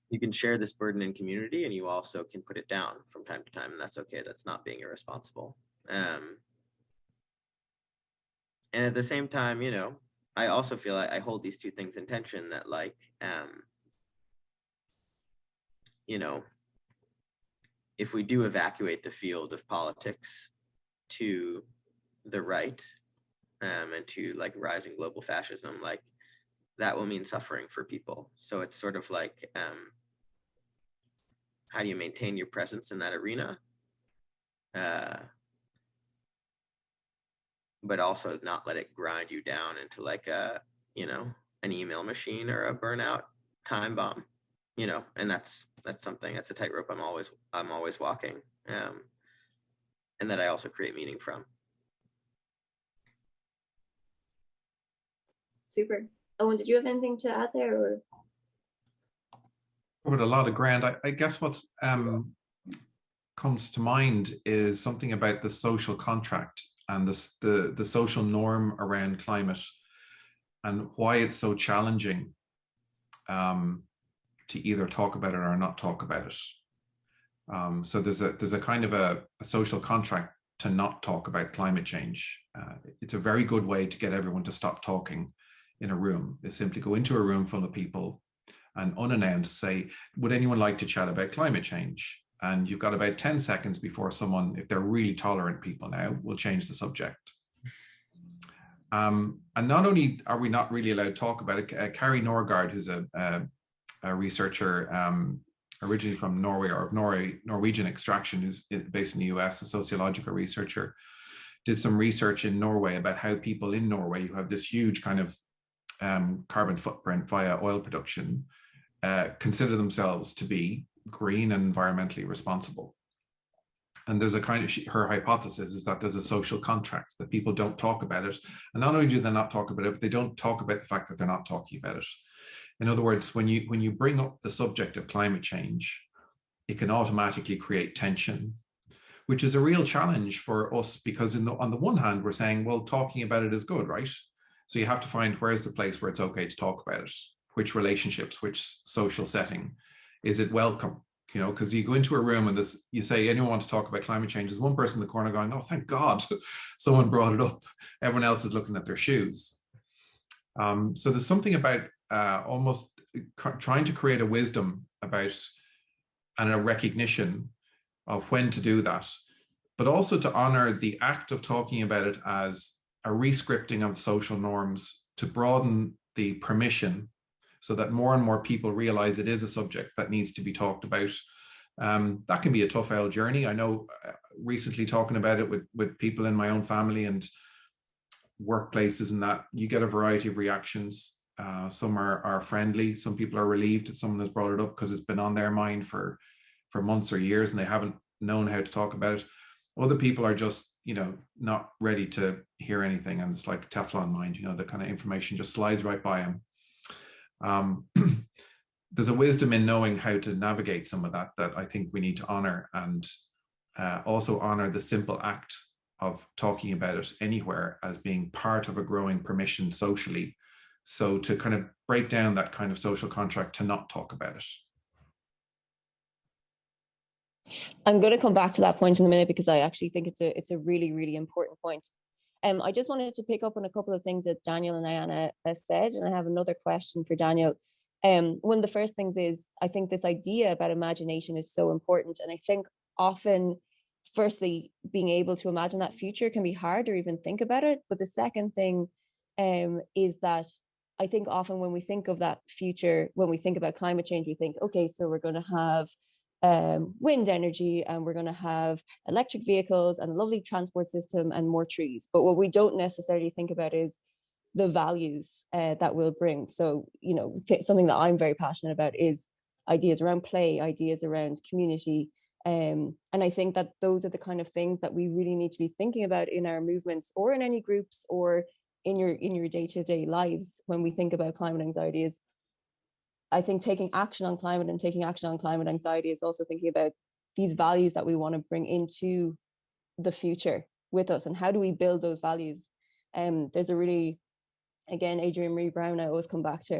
you can share this burden in community, and you also can put it down from time to time, and that's okay. That's not being irresponsible. And at the same time, you know, I also feel I hold these two things in tension, that like, you know, if we do evacuate the field of politics to the right, and to like rising global fascism, like that will mean suffering for people. So it's sort of like, how do you maintain your presence in that arena? But also not let it grind you down into like a, you know, an email machine or a burnout time bomb, you know, and that's something, that's a tightrope I'm always walking, and that I also create meaning from. Super. Owen, did you have anything to add there, or? With a lot of ground, I guess what's comes to mind is something about the social contract and the social norm around climate, and why it's so challenging to either talk about it or not talk about it. So there's a kind of a social contract to not talk about climate change. It's a very good way to get everyone to stop talking in a room. Is simply go into a room full of people and unannounced say, would anyone like to chat about climate change? And you've got about 10 seconds before someone, if they're really tolerant people now, will change the subject. And not only are we not really allowed to talk about it, Carrie Norgard, who's a researcher originally from Norway or of Norwegian extraction, who's based in the US, a sociological researcher, did some research in Norway about how people in Norway who have this huge kind of carbon footprint via oil production consider themselves to be green and environmentally responsible. And there's a kind of, her hypothesis is that there's a social contract, that people don't talk about it. And not only do they not talk about it, but they don't talk about the fact that they're not talking about it. In other words, when you bring up the subject of climate change, it can automatically create tension, which is a real challenge for us, because on the one hand, we're saying, well, talking about it is good, right? So you have to find where's the place where it's okay to talk about it, which relationships, which social setting, is it welcome? You know, because you go into a room and you say, anyone want to talk about climate change? There's one person in the corner going, oh, thank God, someone brought it up. Everyone else is looking at their shoes. So there's something about almost trying to create a wisdom about and a recognition of when to do that, but also to honor the act of talking about it as a rescripting of social norms to broaden the permission so that more and more people realize it is a subject that needs to be talked about. That can be a tough old journey. I know recently talking about it with people in my own family and workplaces, and that you get a variety of reactions. Some are friendly, some people are relieved that someone has brought it up because it's been on their mind for months or years and they haven't known how to talk about it. Other people are just, you know, not ready to hear anything, and it's like Teflon mind, you know, the kind of information just slides right by them. There's a wisdom in knowing how to navigate some of that I think we need to honor, and also honor the simple act of talking about it anywhere as being part of a growing permission socially. So to kind of break down that kind of social contract to not talk about it. I'm going to come back to that point in a minute, because I actually think it's a really, really important point. I just wanted to pick up on a couple of things that Daniel and Aiyana said, and I have another question for Daniel. One of the first things is, I think this idea about imagination is so important, and I think often, firstly, being able to imagine that future can be hard, or even think about it. But the second thing is that I think often when we think of that future, when we think about climate change, we think, okay, so we're going to have wind energy, and we're going to have electric vehicles and a lovely transport system and more trees. But what we don't necessarily think about is the values that will bring. So, you know, something that I'm very passionate about is ideas around play, ideas around community. And I think that those are the kind of things that we really need to be thinking about in our movements, or in any groups, or in your day-to-day lives when we think about climate anxiety. Is, I think, taking action on climate and taking action on climate anxiety is also thinking about these values that we want to bring into the future with us, and how do we build those values. There's a really, again, Adrienne Marie Brown, I always come back to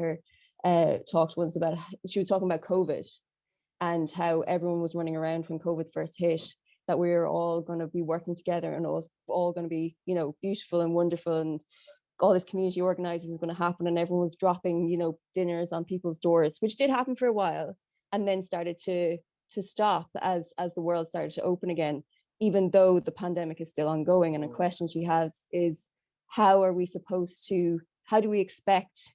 her, talked once about, she was talking about COVID and how everyone was running around when COVID first hit, that we were all going to be working together and it was all going to be, you know, beautiful and wonderful, and all this community organizing is going to happen, and everyone was dropping, you know, dinners on people's doors, which did happen for a while, and then started to stop as the world started to open again, even though the pandemic is still ongoing. And a question she has is, how do we expect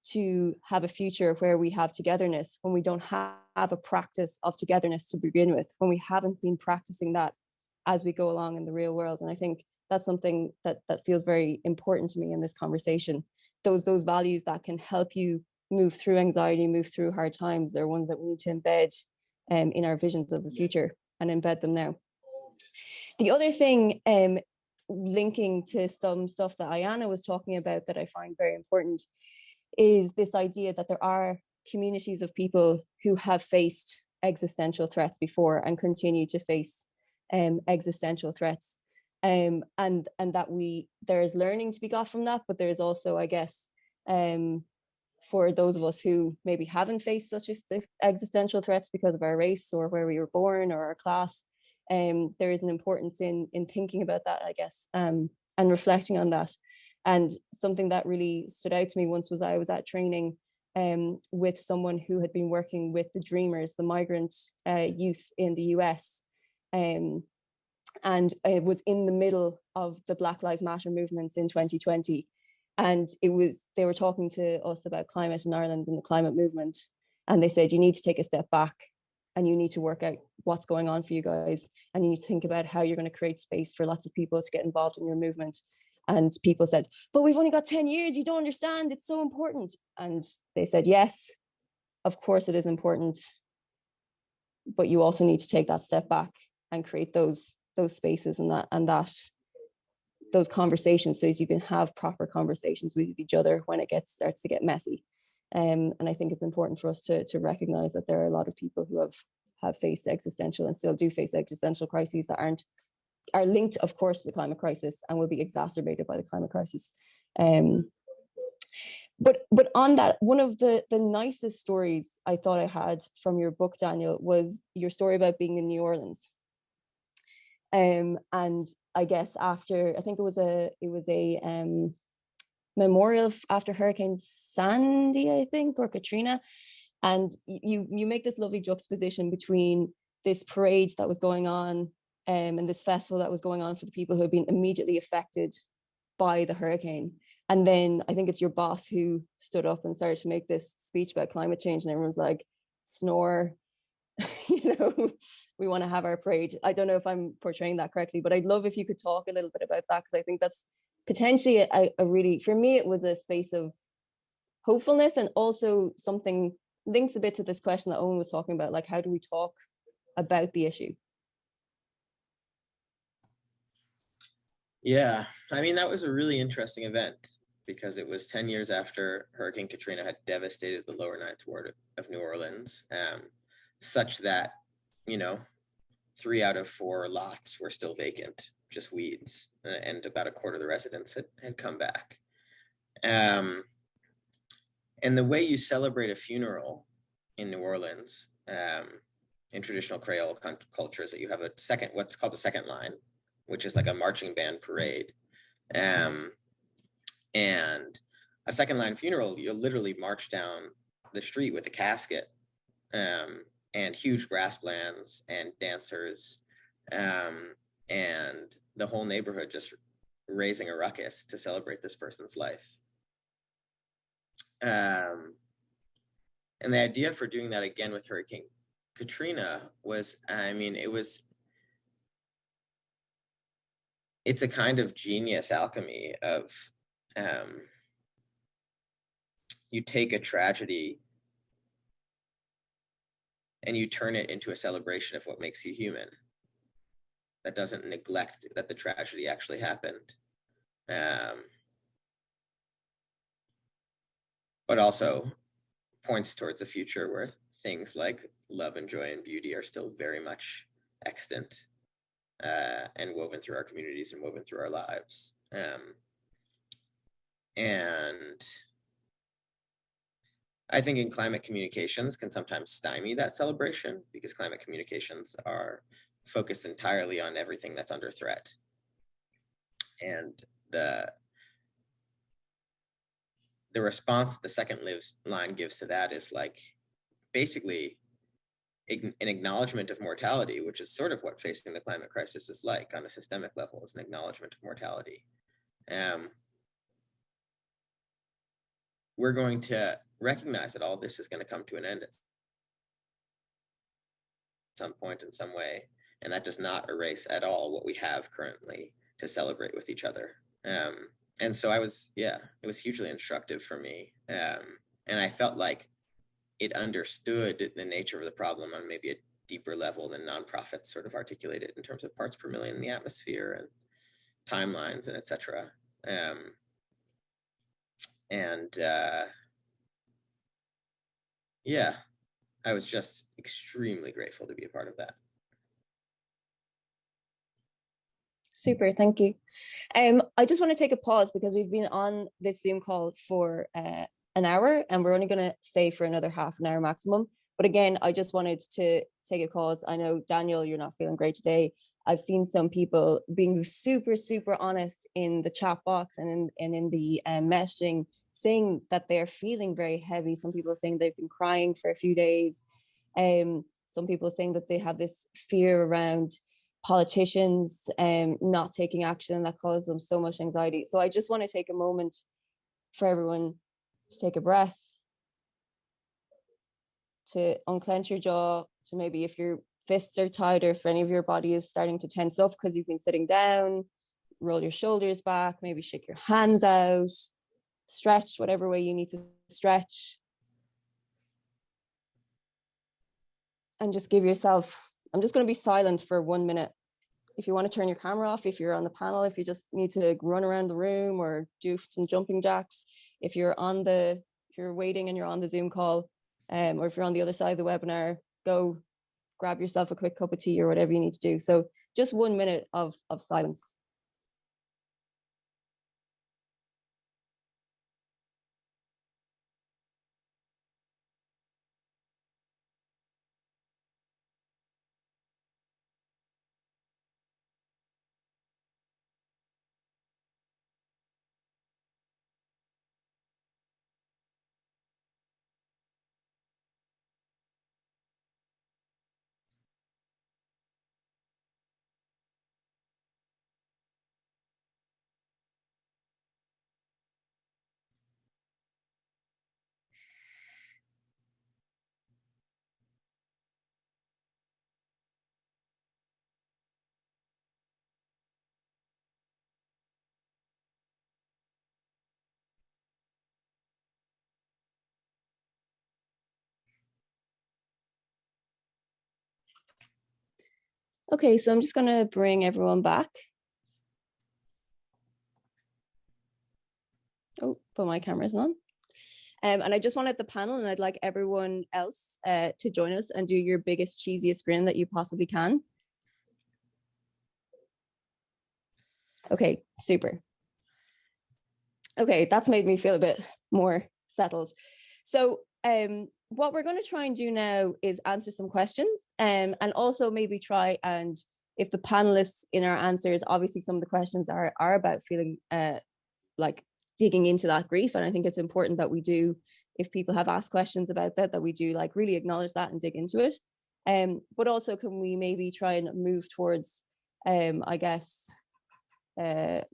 to have a future where we have togetherness when we don't have a practice of togetherness to begin with, when we haven't been practicing that as we go along in the real world? And I think that's something that feels very important to me in this conversation. Those values that can help you move through anxiety, move through hard times, they're ones that we need to embed in our visions of the future, and embed them now. The other thing, linking to some stuff that Aiyana was talking about that I find very important, is this idea that there are communities of people who have faced existential threats before and continue to face existential threats. And that there's learning to be got from that, but there's also, I guess, for those of us who maybe haven't faced such existential threats because of our race or where we were born or our class, there is an importance in thinking about that, I guess, and reflecting on that. And something that really stood out to me once was, I was at training with someone who had been working with the Dreamers, the migrant youth in the US. And it was in the middle of the Black Lives Matter movements in 2020. And they were talking to us about climate in Ireland and the climate movement. And they said, you need to take a step back and you need to work out what's going on for you guys. And you need to think about how you're going to create space for lots of people to get involved in your movement. And people said, but we've only got 10 years. You don't understand. It's so important. And they said, yes, of course it is important. But you also need to take that step back and create those spaces and those conversations, so as you can have proper conversations with each other when it starts to get messy. And I think it's important for us to recognize that there are a lot of people who have faced existential and still do face existential crises that are linked, of course, to the climate crisis and will be exacerbated by the climate crisis. But on that, one of the nicest stories I thought I had from your book, Daniel, was your story about being in New Orleans. And I guess after, I think it was a memorial after Hurricane Sandy, I think, or Katrina. And you make this lovely juxtaposition between this parade that was going on and this festival that was going on for the people who had been immediately affected by the hurricane. And then I think it's your boss who stood up and started to make this speech about climate change, and everyone's like, snore, we want to have our parade. I don't know if I'm portraying that correctly, but I'd love if you could talk a little bit about that, because I think that's potentially a really, for me, it was a space of hopefulness, and also something links a bit to this question that Owen was talking about, like, how do we talk about the issue? Yeah, I mean, that was a really interesting event because it was 10 years after Hurricane Katrina had devastated the lower ninth ward of New Orleans, such that, 3 out of 4 lots were still vacant, just weeds, and about a quarter of the residents had come back. And the way you celebrate a funeral in New Orleans, in traditional Creole culture, is that you have what's called the second line, which is like a marching band parade. And a second line funeral, you'll literally march down the street with a casket, and huge brass bands and dancers, and the whole neighborhood just raising a ruckus to celebrate this person's life. And the idea for doing that again with Hurricane Katrina was, it's a kind of genius alchemy of, you take a tragedy and you turn it into a celebration of what makes you human. That doesn't neglect that the tragedy actually happened. But also points towards a future where things like love and joy and beauty are still very much extant, and woven through our communities and woven through our lives. And I think in climate communications can sometimes stymie that celebration, because climate communications are focused entirely on everything that's under threat. And the response that the second line gives to that is like basically an acknowledgement of mortality, which is sort of what facing the climate crisis is like on a systemic level, is an acknowledgement of mortality. We're going to recognize that all this is going to come to an end at some point in some way, and that does not erase at all what we have currently to celebrate with each other. And so it was hugely instructive for me, and I felt like it understood the nature of the problem on maybe a deeper level than nonprofits sort of articulated in terms of parts per million in the atmosphere and timelines and et cetera. I was just extremely grateful to be a part of that. Super, thank you. I just want to take a pause because we've been on this Zoom call for an hour, and we're only going to stay for another half an hour maximum. But again, I just wanted to take a pause. I know, Daniel, you're not feeling great today. I've seen some people being super, super honest in the chat box and in the messaging, saying that they're feeling very heavy. Some people are saying they've been crying for a few days. Some people are saying that they have this fear around politicians not taking action, and that causes them so much anxiety. So I just want to take a moment for everyone to take a breath, to unclench your jaw, to maybe if your fists are tight or if any of your body is starting to tense up because you've been sitting down, roll your shoulders back, maybe shake your hands out, stretch whatever way you need to stretch. And just give yourself, I'm just going to be silent for 1 minute. If you want to turn your camera off, if you're on the panel, if you just need to run around the room or do some jumping jacks, if you're waiting and you're on the Zoom call, or if you're on the other side of the webinar, go grab yourself a quick cup of tea or whatever you need to do. So just 1 minute of silence. Okay, so I'm just going to bring everyone back. Oh, but my camera's on. And I just wanted the panel, and I'd like everyone else to join us and do your biggest, cheesiest grin that you possibly can. Okay, super. Okay, that's made me feel a bit more settled. So what we're going to try and do now is answer some questions, and also maybe try and, if the panelists in our answers, obviously some of the questions are about feeling like digging into that grief. And I think it's important that we do, if people have asked questions about that we do like really acknowledge that and dig into it. But also, can we maybe try and move towards, I guess,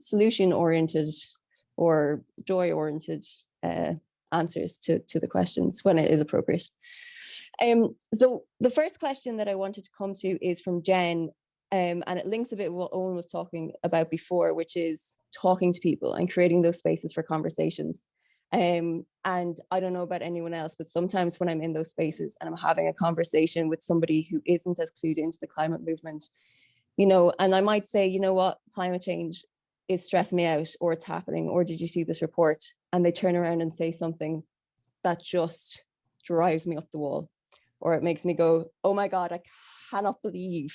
solution-oriented or joy-oriented answers to the questions when it is appropriate. So the first question that I wanted to come to is from Jen, and it links a bit with what Owen was talking about before, which is talking to people and creating those spaces for conversations. And I don't know about anyone else, but sometimes when I'm in those spaces and I'm having a conversation with somebody who isn't as clued into the climate movement, you know, and I might say, you know what, climate change is stressing me out, or it's happening, or did you see this report? And they turn around and say something that just drives me up the wall, or it makes me go, oh my God, I cannot believe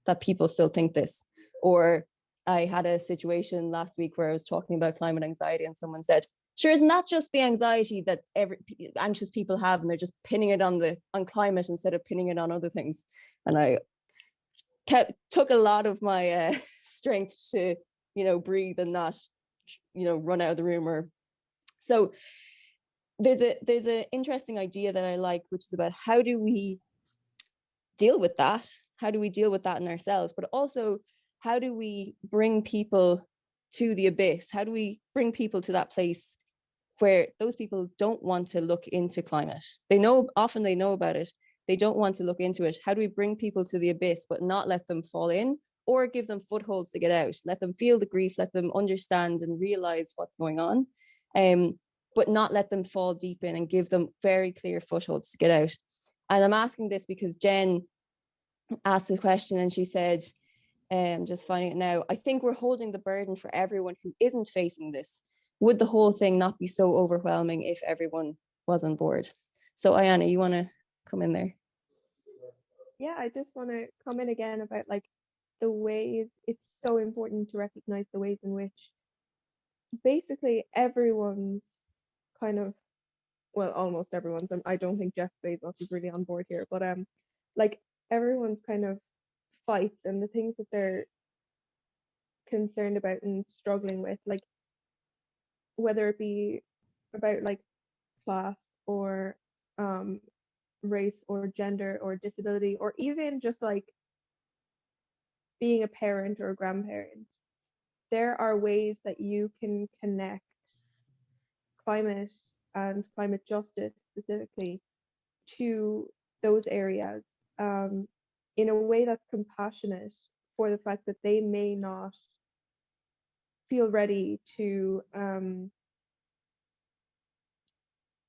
that people still think this. Or I had a situation last week where I was talking about climate anxiety, and someone said, sure, isn't that just the anxiety that anxious people have, and they're just pinning it on climate instead of pinning it on other things? And I took a lot of my strength to, you know, breathe and not, you know, run out of the room. Or so there's an interesting idea that I like, which is about how do we deal with that? How do we deal with that in ourselves? But also, how do we bring people to the abyss? How do we bring people to that place where those people don't want to look into climate? Often they know about it. They don't want to look into it. How do we bring people to the abyss, but not let them fall in, or give them footholds to get out? Let them feel the grief, let them understand and realize what's going on, but not let them fall deep in, and give them very clear footholds to get out. And I'm asking this because Jen asked a question and she said, just finding it now, I think we're holding the burden for everyone who isn't facing this. Would the whole thing not be so overwhelming if everyone was on board? So Aiyana, you want to come in there? Yeah, I just want to come in again about like the ways, it's so important to recognize the ways in which basically everyone's kind of, well, almost everyone's, and I don't think Jeff Bezos is really on board here, but like everyone's kind of fights and the things that they're concerned about and struggling with, like whether it be about like class or race or gender or disability, or even just like being a parent or a grandparent, there are ways that you can connect climate and climate justice specifically to those areas in a way that's compassionate for the fact that they may not feel ready to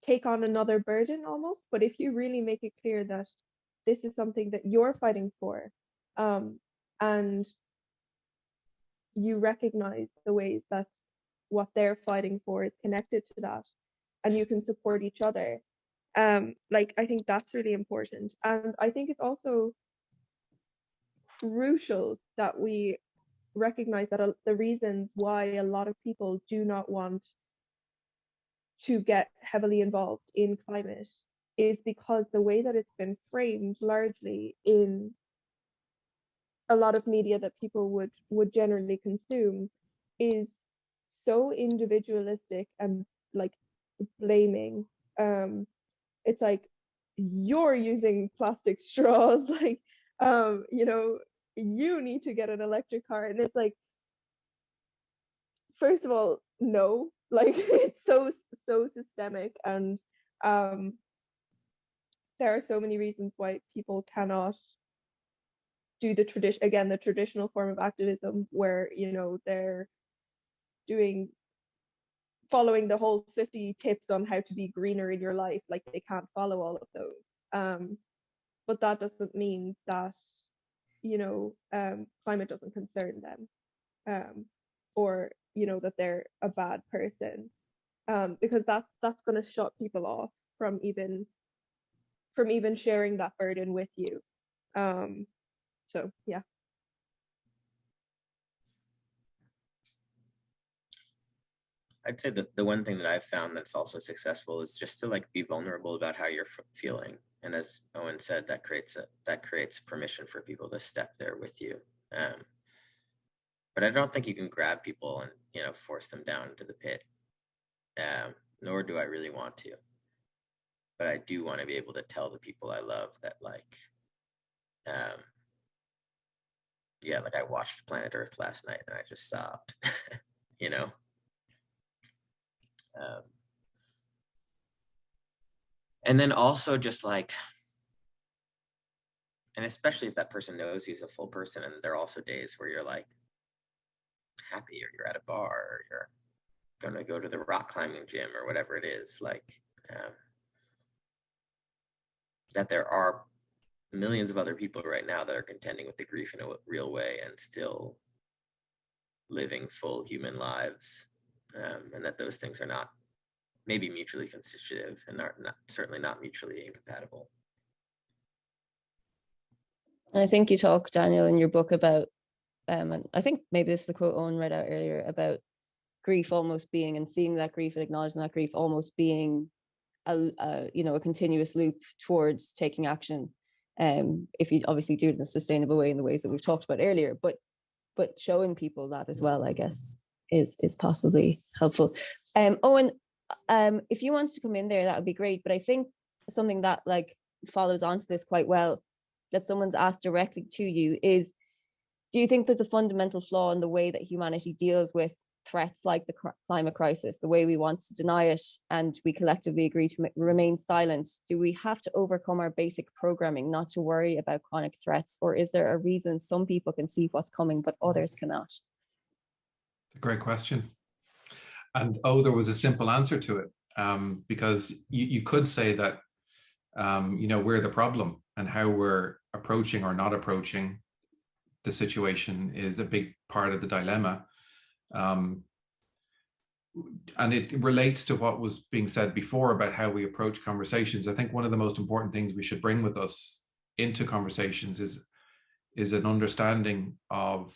take on another burden almost. But if you really make it clear that this is something that you're fighting for, and you recognize the ways that what they're fighting for is connected to that, and you can support each other, like, I think that's really important. And I think it's also crucial that we recognize that the reasons why a lot of people do not want to get heavily involved in climate is because the way that it's been framed largely in a lot of media that people would generally consume is so individualistic and like blaming. It's like, you're using plastic straws, like, you know, you need to get an electric car. And it's like, first of all, no, like, it's so systemic, and there are so many reasons why people cannot do the traditional form of activism, where, you know, they're following the whole 50 tips on how to be greener in your life. Like, they can't follow all of those. But that doesn't mean that, you know, climate doesn't concern them, or, you know, that they're a bad person, because that's going to shut people off from even sharing that burden with you. So yeah. I'd say that the one thing that I've found that's also successful is just to like be vulnerable about how you're feeling. And as Owen said, that creates permission for people to step there with you. But I don't think you can grab people and, you know, force them down into the pit. Nor do I really want to. But I do want to be able to tell the people I love that, like, yeah, like, I watched Planet Earth last night and I just sobbed, you know? And then also just like, and especially if that person knows he's a full person, and there are also days where you're like happy, or you're at a bar, or you're going to go to the rock climbing gym, or whatever it is, like, that there are millions of other people right now that are contending with the grief in a real way and still living full human lives, and that those things are not maybe mutually constitutive and are certainly not mutually incompatible. And I think you talk, Daniel, in your book about, and I think maybe this is the quote Owen read out earlier, about grief almost being, and seeing that grief and acknowledging that grief almost being a continuous loop towards taking action. If you obviously do it in a sustainable way in the ways that we've talked about earlier, but showing people that as well, I guess, is possibly helpful. Owen, if you wanted to come in there, that would be great. But I think something that like follows onto this quite well, that someone's asked directly to you, is, do you think there's a fundamental flaw in the way that humanity deals with threats like the climate crisis, the way we want to deny it and we collectively agree to remain silent? Do we have to overcome our basic programming not to worry about chronic threats, or is there a reason some people can see what's coming but others cannot? A great question. And there was a simple answer to it, because you could say that we're the problem, and how we're approaching or not approaching the situation is a big part of the dilemma. And it relates to what was being said before about how we approach conversations. I think one of the most important things we should bring with us into conversations is an understanding of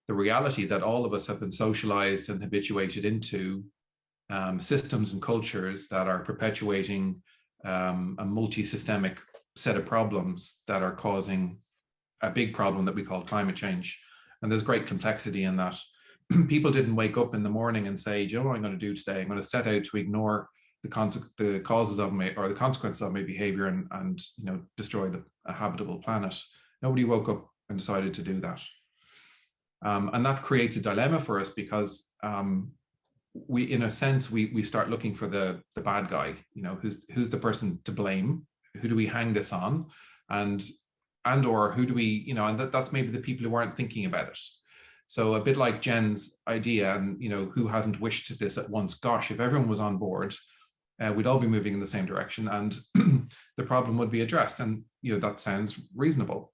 the reality that all of us have been socialized and habituated into systems and cultures that are perpetuating a multi-systemic set of problems that are causing a big problem that we call climate change. And there's great complexity in that. People didn't wake up in the morning and say, do you know what I'm going to do today? I'm going to set out to ignore the causes of my, or the consequences of my behavior, and destroy a habitable planet. Nobody woke up and decided to do that. And that creates a dilemma for us, because we, in a sense, we start looking for the bad guy. You know, who's the person to blame? Who do we hang this on? And or who do we, you know, and that's maybe the people who aren't thinking about it. So a bit like Jen's idea, and, you know, who hasn't wished this at once? Gosh, if everyone was on board, we'd all be moving in the same direction, and the problem would be addressed. And, you know, that sounds reasonable.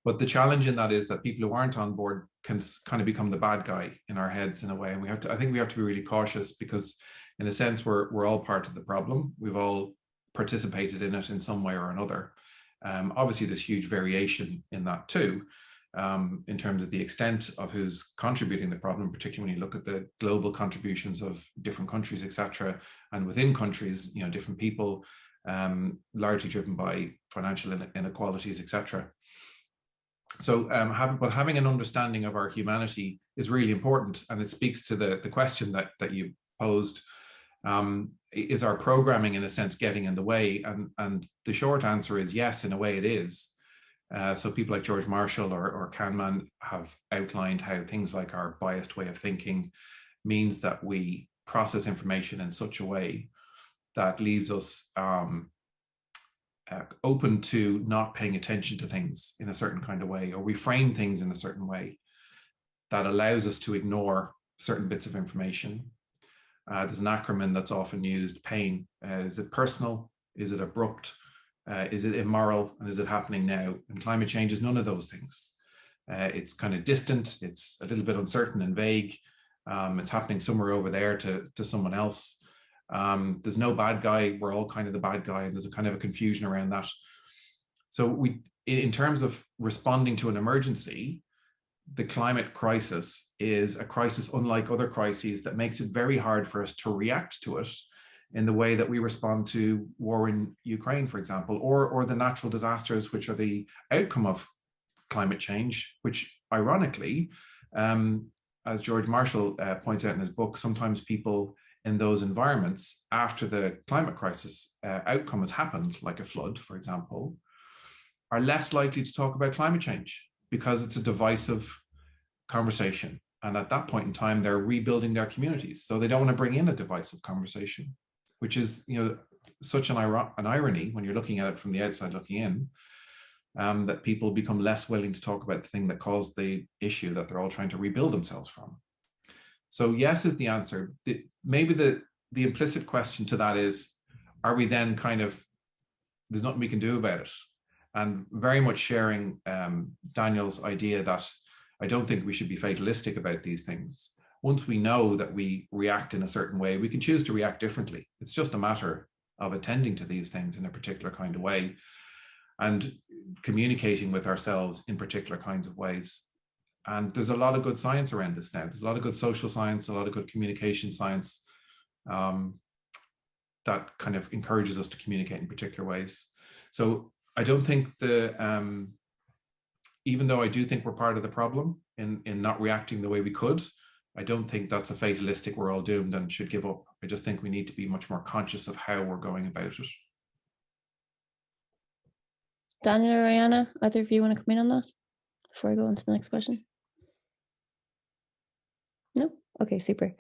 But the challenge in that is that people who aren't on board can kind of become the bad guy in our heads in a way. And we have to, I think we have to be really cautious, because in a sense, we're all part of the problem. We've all participated in it in some way or another. Obviously, there's huge variation in that too, in terms of the extent of who's contributing the problem, particularly when you look at the global contributions of different countries, etc. And within countries, you know, different people, largely driven by financial inequalities, etc. So having an understanding of our humanity is really important, and it speaks to the question that you posed. Is our programming, in a sense, getting in the way? And the short answer is yes, in a way it is. So people like George Marshall or Kahneman have outlined how things like our biased way of thinking means that we process information in such a way that leaves us open to not paying attention to things in a certain kind of way, or we frame things in a certain way that allows us to ignore certain bits of information. There's an acronym that's often used: PAIN. Is it personal? Is it abrupt? Is it immoral? And is it happening now? And climate change is none of those things. It's kind of distant. It's a little bit uncertain and vague. It's happening somewhere over there to someone else. There's no bad guy. We're all kind of the bad guy. And there's a kind of a confusion around that. So in terms of responding to an emergency, the climate crisis is a crisis unlike other crises that makes it very hard for us to react to it in the way that we respond to war in Ukraine, for example, or the natural disasters which are the outcome of climate change, which ironically, as George Marshall points out in his book, sometimes people in those environments, after the climate crisis outcome has happened, like a flood, for example, are less likely to talk about climate change because it's a divisive conversation. And at that point in time, they're rebuilding their communities. So they don't want to bring in a divisive conversation, which is, you know, such an irony when you're looking at it from the outside looking in, that people become less willing to talk about the thing that caused the issue that they're all trying to rebuild themselves from. So yes is the answer. Maybe the implicit question to that is, are we then kind of, there's nothing we can do about it? And very much sharing Daniel's idea that I don't think we should be fatalistic about these things. Once we know that we react in a certain way, we can choose to react differently. It's just a matter of attending to these things in a particular kind of way and communicating with ourselves in particular kinds of ways. And there's a lot of good science around this now. There's a lot of good social science, a lot of good communication science that kind of encourages us to communicate in particular ways. So I don't think even though I do think we're part of the problem in not reacting the way we could, I don't think that's a fatalistic, we're all doomed and should give up. I just think we need to be much more conscious of how we're going about it. Daniel or Aiyana, either of you want to come in on that before I go on to the next question? No? Okay, super.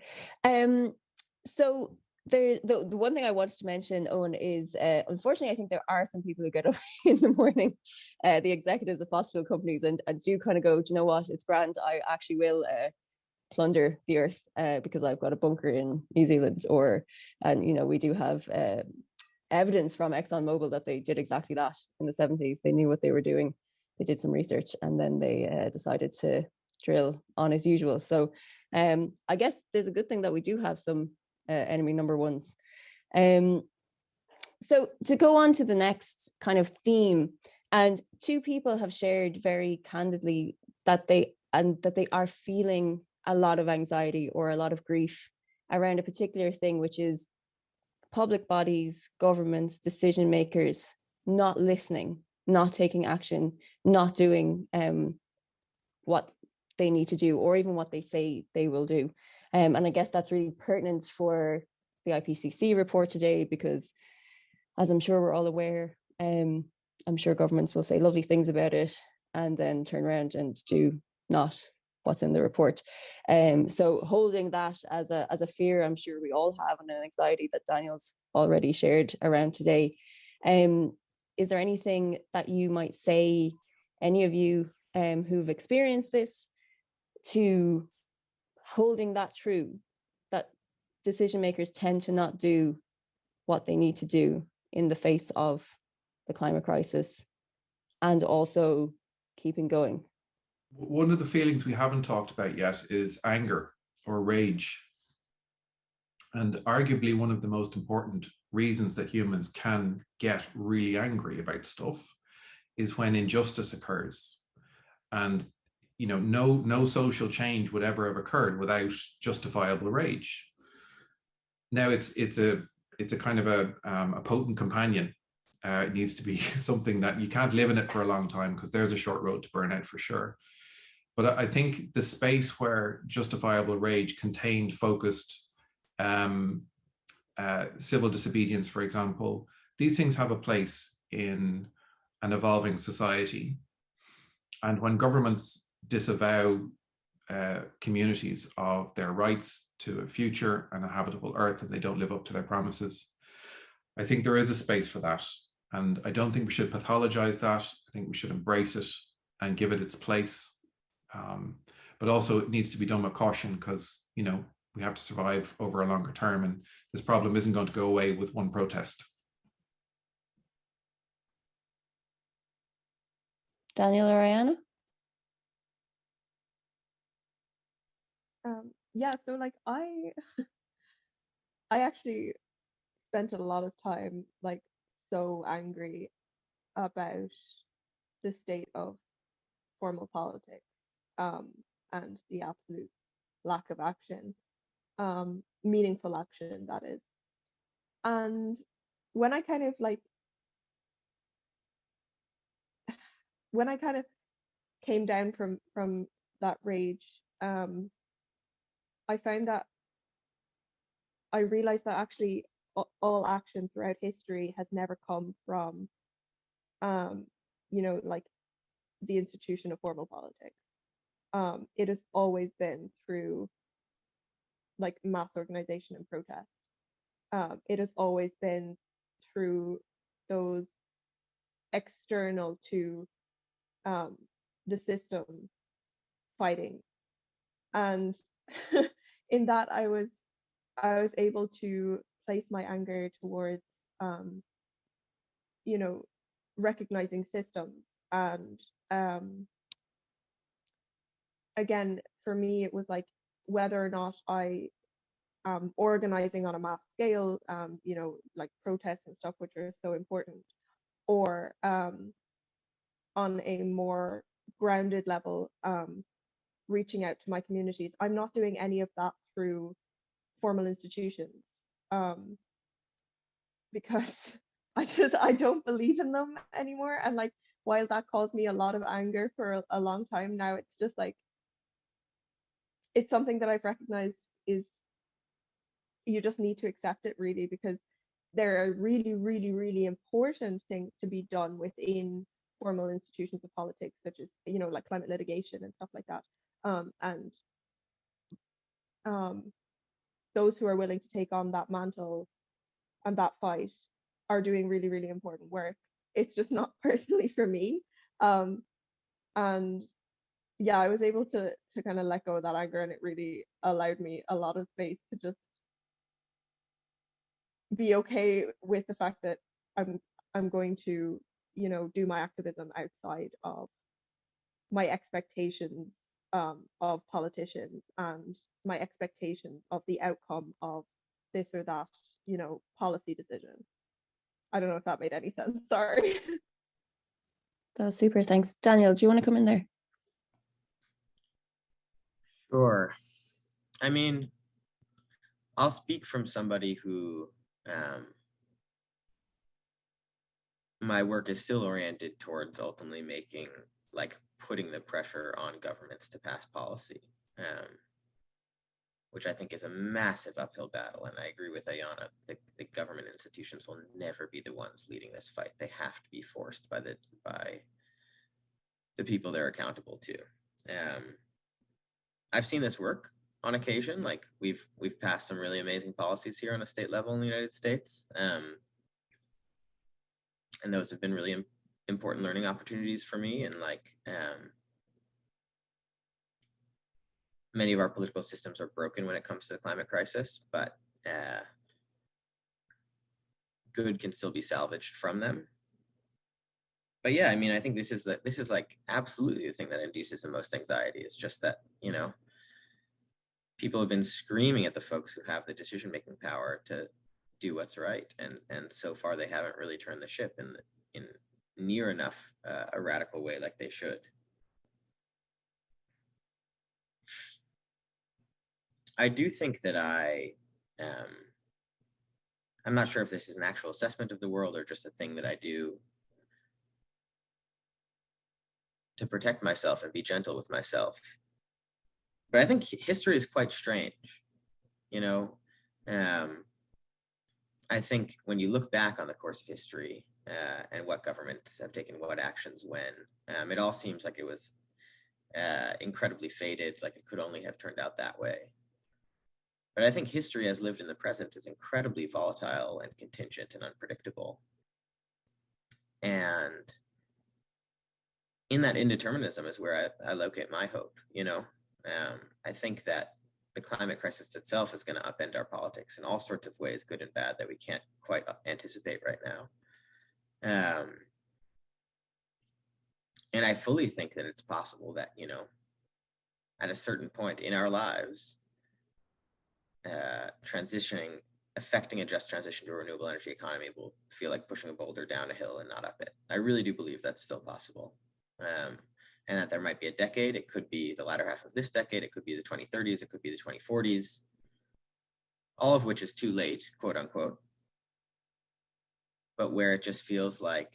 So the one thing I wanted to mention, Owen, is unfortunately I think there are some people who get up in the morning, the executives of fossil fuel companies, and do kind of go, do you know what, it's grand, I actually will plunder the earth because I've got a bunker in New Zealand, and you know, we do have evidence from ExxonMobil that they did exactly that in the 70s. They knew what they were doing, they did some research, and then they decided to drill on as usual. So I guess there's a good thing that we do have some enemy number ones. So to go on to the next kind of theme, and two people have shared very candidly that they are feeling a lot of anxiety or a lot of grief around a particular thing, which is public bodies, governments, decision makers not listening, not taking action, not doing what they need to do, or even what they say they will do. And I guess that's really pertinent for the IPCC report today, because as I'm sure we're all aware, I'm sure governments will say lovely things about it and then turn around and do not what's in the report. So holding that as a fear, I'm sure we all have, and an anxiety that Daniel's already shared around today. Is there anything that you might say, any of you who've experienced this, to holding that true, that decision makers tend to not do what they need to do in the face of the climate crisis, and also keeping going? One of the feelings we haven't talked about yet is anger or rage. And arguably one of the most important reasons that humans can get really angry about stuff is when injustice occurs. And no social change would ever have occurred without justifiable rage. Now it's a kind of a potent companion. It needs to be something that you can't live in it for a long time, because there's a short road to burnout for sure. But I think the space where justifiable rage, contained, focused, civil disobedience, for example, these things have a place in an evolving society. And when governments disavow communities of their rights to a future and a habitable earth, and they don't live up to their promises, I think there is a space for that. And I don't think we should pathologize that. I think we should embrace it and give it its place. But also it needs to be done with caution, because, we have to survive over a longer term, and this problem isn't going to go away with one protest. Daniel or Aiyana? Yeah, so like I actually spent a lot of time like so angry about the state of formal politics, and the absolute lack of action, meaningful action, that is. And when I kind of came down from that rage, I found that I realized that actually all action throughout history has never come from, like the institution of formal politics. It has always been through like mass organization and protest. It has always been through those external to the system fighting. And in that I was able to place my anger towards recognizing systems. And again, for me, it was like whether or not I organizing on a mass scale, like protests and stuff, which are so important, or on a more grounded level, reaching out to my communities. I'm not doing any of that through formal institutions, because I don't believe in them anymore. And like, while that caused me a lot of anger for a long time now, it's just like, it's something that I've recognized is, you just need to accept it, really, because there are really, really, really important things to be done within formal institutions of politics, such as, like climate litigation and stuff like that. And those who are willing to take on that mantle and that fight are doing really, really important work. It's just not personally for me. And yeah, I was able to kind of let go of that anger, and it really allowed me a lot of space to just be okay with the fact that I'm going to, do my activism outside of my expectations of politicians and my expectations of the outcome of this or that, policy decision. I don't know if that made any sense. Sorry. That was super. Thanks. Daniel, do you want to come in there? Sure. I mean, I'll speak from somebody who my work is still oriented towards ultimately putting the pressure on governments to pass policy, which I think is a massive uphill battle. And I agree with Aiyana, the government institutions will never be the ones leading this fight. They have to be forced by the people they're accountable to. I've seen this work on occasion. Like we've passed some really amazing policies here on a state level in the United States, and those have been really important learning opportunities for me. And like many of our political systems are broken when it comes to the climate crisis, but good can still be salvaged from them. But yeah, I mean, I think this is like absolutely the thing that induces the most anxiety. It's just that, you know, people have been screaming at the folks who have the decision-making power to do what's right, and so far they haven't really turned the ship in near enough a radical way like they should. I do think that I'm not sure if this is an actual assessment of the world or just a thing that I do to protect myself and be gentle with myself. But I think history is quite strange, you know. I think when you look back on the course of history and what governments have taken what actions when, it all seems like it was incredibly fated, like it could only have turned out that way. But I think history as lived in the present is incredibly volatile and contingent and unpredictable. And in that indeterminism is where I locate my hope, you know. I think that the climate crisis itself is going to upend our politics in all sorts of ways, good and bad, that we can't quite anticipate right now. And I fully think that it's possible that, you know, at a certain point in our lives, affecting a just transition to a renewable energy economy will feel like pushing a boulder down a hill and not up it. I really do believe that's still possible. And that there might be a decade, it could be the latter half of this decade, it could be the 2030s, it could be the 2040s, all of which is too late, quote unquote, but where it just feels like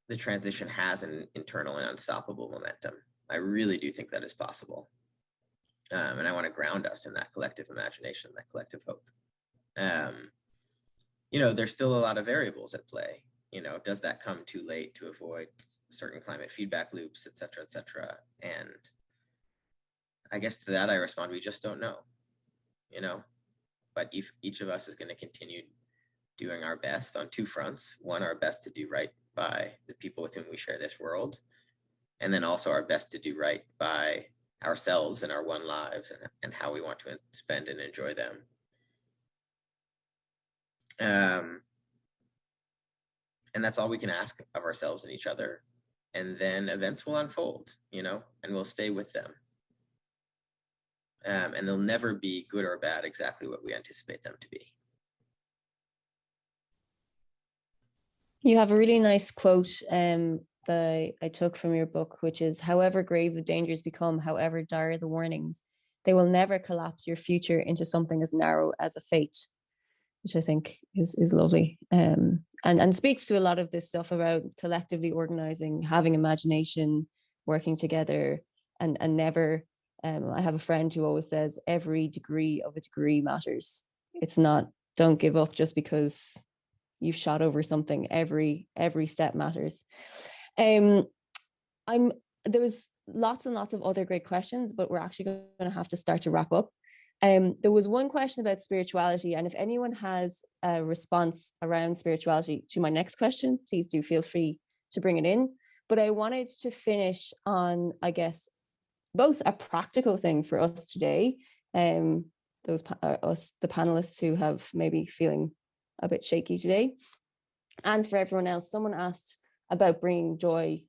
the transition has an internal and unstoppable momentum. I really do think that is possible. And I want to ground us in that collective imagination, that collective hope. You know, there's still a lot of variables at play. You know, does that come too late to avoid certain climate feedback loops, et cetera, et cetera? And I guess to that I respond, we just don't know, you know, but if each of us is going to continue doing our best on two fronts. One, our best to do right by the people with whom we share this world, and then also our best to do right by ourselves and our one lives and how we want to spend and enjoy them. And that's all we can ask of ourselves and each other. And then events will unfold, you know, and we'll stay with them. And they'll never be good or bad exactly what we anticipate them to be. You have a really nice quote that I took from your book, which is, however grave the dangers become, however dire the warnings, they will never collapse your future into something as narrow as a fate, which I think is lovely. And speaks to a lot of this stuff about collectively organizing, having imagination, working together, and never, I have a friend who always says every degree of a degree matters. It's not, don't give up just because you've shot over something. Every step matters. There was lots and lots of other great questions, but we're actually going to have to start to wrap up. There was one question about spirituality, and if anyone has a response around spirituality to my next question, please do feel free to bring it in. But I wanted to finish on, I guess, both a practical thing for us today, the panelists who have maybe feeling a bit shaky today, and for everyone else. Someone asked about bringing joy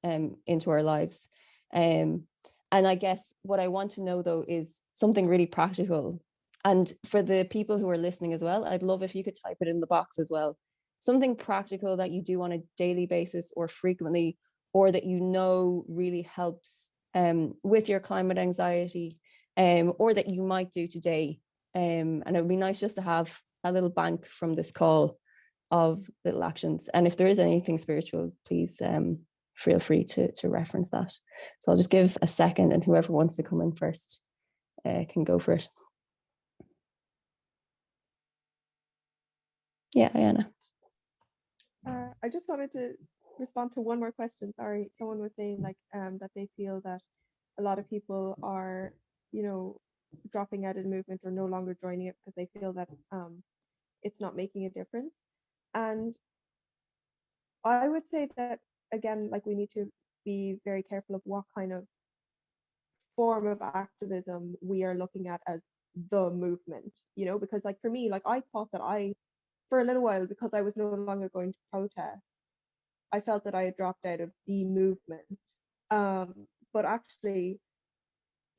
into our lives. And I guess what I want to know, though, is something really practical. And for the people who are listening as well, I'd love if you could type it in the box as well. Something practical that you do on a daily basis or frequently, or that you know really helps with your climate anxiety, or that you might do today. And it would be nice just to have a little bank from this call of little actions. And if there is anything spiritual, please feel free to reference that. So I'll just give a second, and whoever wants to come in first can go for it. Yeah, Aiyana. I just wanted to respond to one more question. Sorry, someone was saying like that they feel that a lot of people are, you know, dropping out of the movement or no longer joining it because they feel that it's not making a difference. And I would say that again, like we need to be very careful of what kind of form of activism we are looking at as the movement, you know, because like for me, like I thought that for a little while, because I was no longer going to protest, I felt that I had dropped out of the movement. But actually,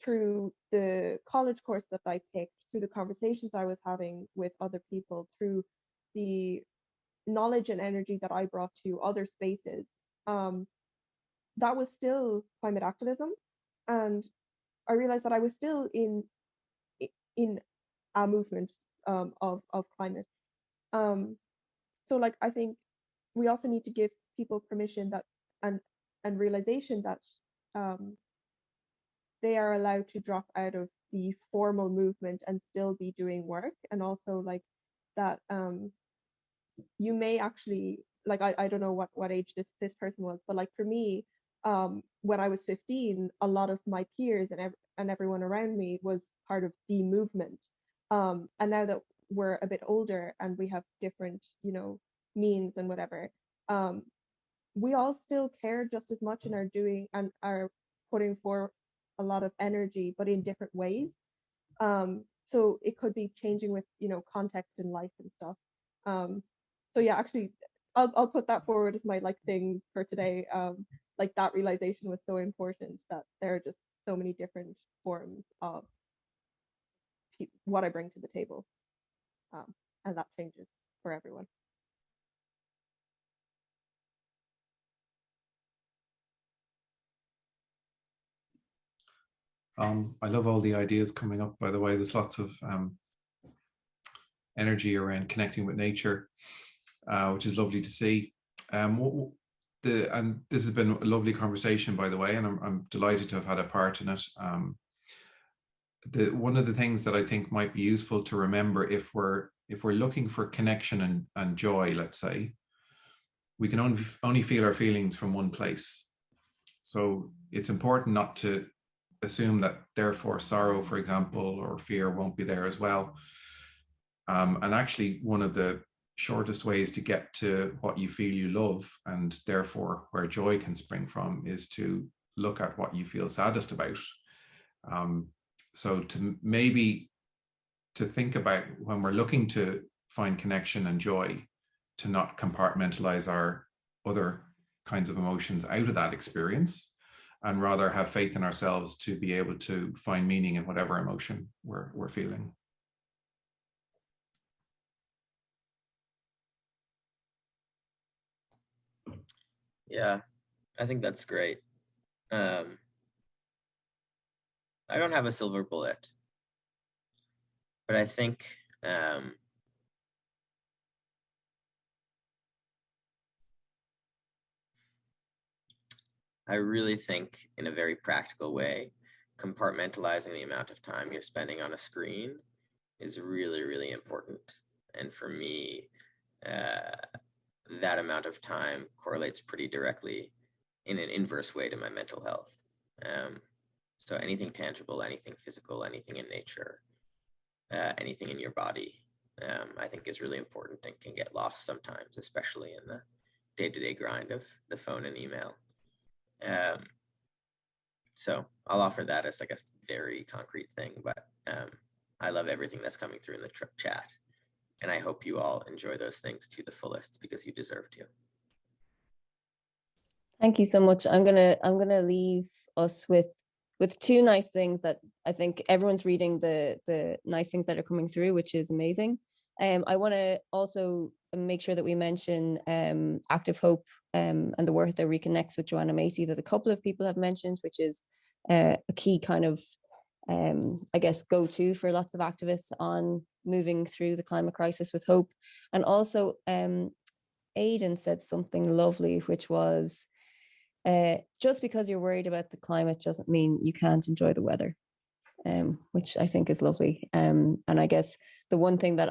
through the college course that I picked, through the conversations I was having with other people, through the knowledge and energy that I brought to other spaces, that was still climate activism. And I realized that I was still in a movement of climate. So like I think we also need to give people permission that and realization that they are allowed to drop out of the formal movement and still be doing work, and also like that you may actually, like I don't know what age this person was, but like for me, when I was 15, a lot of my peers and everyone around me was part of the movement. And now that we're a bit older and we have different, you know, means and whatever, we all still care just as much and are doing and are putting forth a lot of energy, but in different ways. So it could be changing with, you know, context in life and stuff. So yeah, actually, I'll put that forward as my like thing for today. Like that realization was so important that there are just so many different forms of what I bring to the table, and that changes for everyone. I love all the ideas coming up, by the way. There's lots of energy around connecting with nature, which is lovely to see. And this has been a lovely conversation, by the way, and I'm delighted to have had a part in it. One of the things that I think might be useful to remember, if we're looking for connection and joy, let's say, we can only feel our feelings from one place. So it's important not to assume that therefore sorrow, for example, or fear won't be there as well. And actually, one of the shortest ways to get to what you feel you love, and therefore where joy can spring from, is to look at what you feel saddest about. So to think about, when we're looking to find connection and joy, to not compartmentalize our other kinds of emotions out of that experience, and rather have faith in ourselves to be able to find meaning in whatever emotion we're feeling. Yeah, I think that's great. I don't have a silver bullet, but I think I really think, in a very practical way, compartmentalizing the amount of time you're spending on a screen is really, really important. And for me, that amount of time correlates pretty directly in an inverse way to my mental health. So anything tangible, anything physical, anything in nature, anything in your body, I think is really important and can get lost sometimes, especially in the day-to-day grind of the phone and email. So I'll offer that as like a very concrete thing, but I love everything that's coming through in the chat. And I hope you all enjoy those things to the fullest, because you deserve to. Thank you so much. I'm gonna leave us with two nice things that I think everyone's reading the nice things that are coming through, which is amazing. I want to also make sure that we mention Active Hope and the work that reconnects with Joanna Macy, that a couple of people have mentioned, which is a key kind of I guess go-to for lots of activists on moving through the climate crisis with hope. And also Aidan said something lovely, which was just because you're worried about the climate doesn't mean you can't enjoy the weather, which I think is lovely. And I guess the one thing that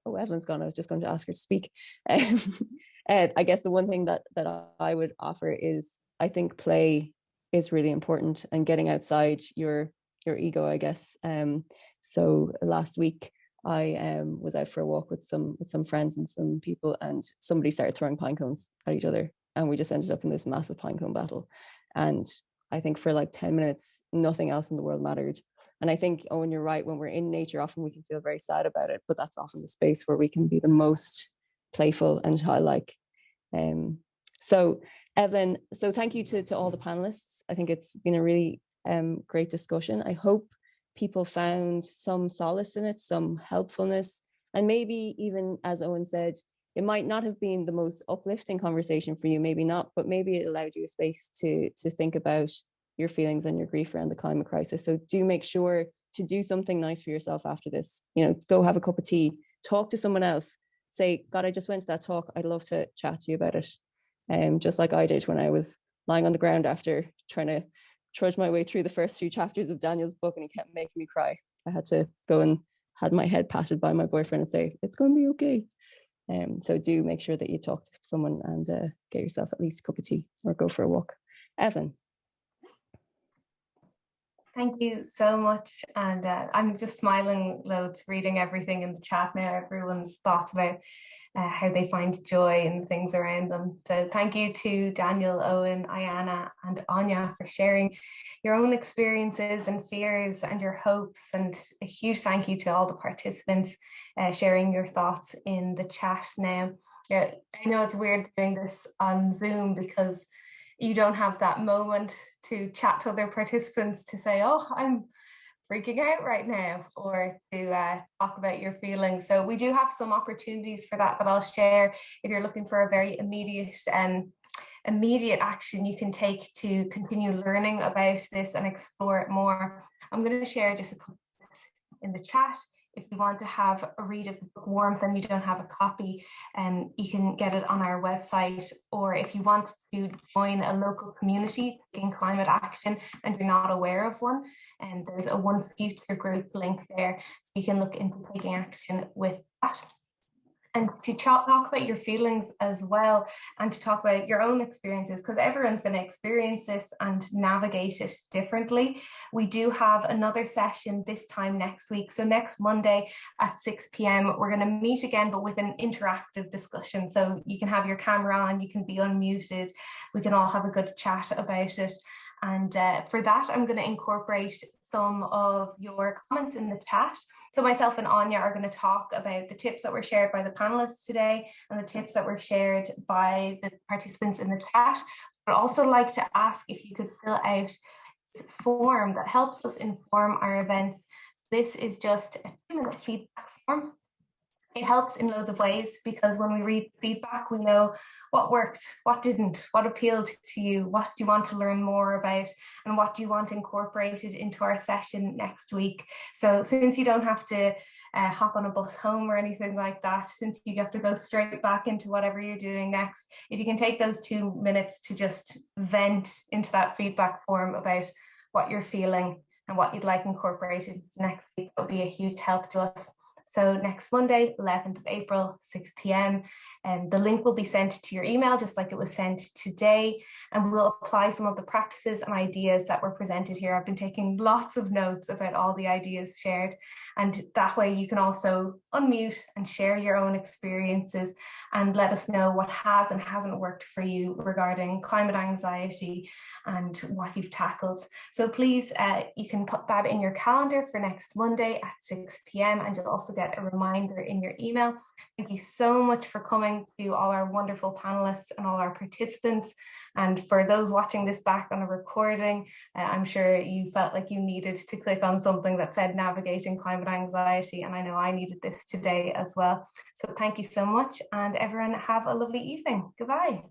Evelyn's gone, I was just going to ask her to speak. I guess the one thing that I would offer is, I think play is really important, and getting outside your ego, I guess. So last week I was out for a walk with some friends and some people, and somebody started throwing pine cones at each other, and we just ended up in this massive pine cone battle. And I think for like 10 minutes, nothing else in the world mattered. And I think, Owen, you're right. When we're in nature, often we can feel very sad about it, but that's often the space where we can be the most playful and childlike. So Evelyn, so thank you to all the panelists. I think it's been a really great discussion. I hope people found some solace in it, some helpfulness, and maybe even, as Owen said, it might not have been the most uplifting conversation for you, maybe not, but maybe it allowed you a space to think about your feelings and your grief around the climate crisis. So do make sure to do something nice for yourself after this. You know, go have a cup of tea, talk to someone else, say, God, I just went to that talk, I'd love to chat to you about it. Just like I did when I was lying on the ground after trying to trudge my way through the first few chapters of Daniel's book, and he kept making me cry. I had to go and had my head patted by my boyfriend and say, it's going to be okay. So do make sure that you talk to someone and get yourself at least a cup of tea or go for a walk. Evan. Thank you so much. And I'm just smiling loads reading everything in the chat now, everyone's thoughts about how they find joy in the things around them. So thank you to Daniel, Owen, Aiyana and Áine for sharing your own experiences and fears and your hopes. And a huge thank you to all the participants sharing your thoughts in the chat now. Yeah, I know it's weird doing this on Zoom because you don't have that moment to chat to other participants to say, oh, I'm freaking out right now, or to talk about your feelings. So we do have some opportunities for that I'll share. If you're looking for a very immediate action you can take to continue learning about this and explore it more, I'm going to share just a couple in the chat. If you want to have a read of the book Warmth and you don't have a copy, you can get it on our website. Or if you want to join a local community taking climate action and you're not aware of one, and there's a One Future group link there, so you can look into taking action with that. And to talk about your feelings as well, and to talk about your own experiences, because everyone's going to experience this and navigate it differently. We do have another session this time next week. So next Monday at 6 p.m, we're going to meet again, but with an interactive discussion. So you can have your camera on, you can be unmuted, we can all have a good chat about it. And for that, I'm going to incorporate some of your comments in the chat. So myself and Áine are going to talk about the tips that were shared by the panelists today and the tips that were shared by the participants in the chat. I'd also like to ask if you could fill out this form that helps us inform our events. This is just a 2-minute feedback form. It helps in loads of ways, because when we read feedback, we know what worked, what didn't, what appealed to you, what do you want to learn more about, and what do you want incorporated into our session next week. So since you don't have to hop on a bus home or anything like that, since you have to go straight back into whatever you're doing next, if you can take those 2 minutes to just vent into that feedback form about what you're feeling and what you'd like incorporated next week, that would be a huge help to us. So next Monday, 11th of April, 6 p.m. And the link will be sent to your email, just like it was sent today. And we'll apply some of the practices and ideas that were presented here. I've been taking lots of notes about all the ideas shared. And that way you can also unmute and share your own experiences and let us know what has and hasn't worked for you regarding climate anxiety and what you've tackled. So please, you can put that in your calendar for next Monday at 6 p.m. and you'll also get a reminder in your email. Thank you so much for coming, to all our wonderful panelists and all our participants. And for those watching this back on a recording, I'm sure you felt like you needed to click on something that said navigating climate anxiety. And I know I needed this today as well. So thank you so much, and everyone have a lovely evening. Goodbye.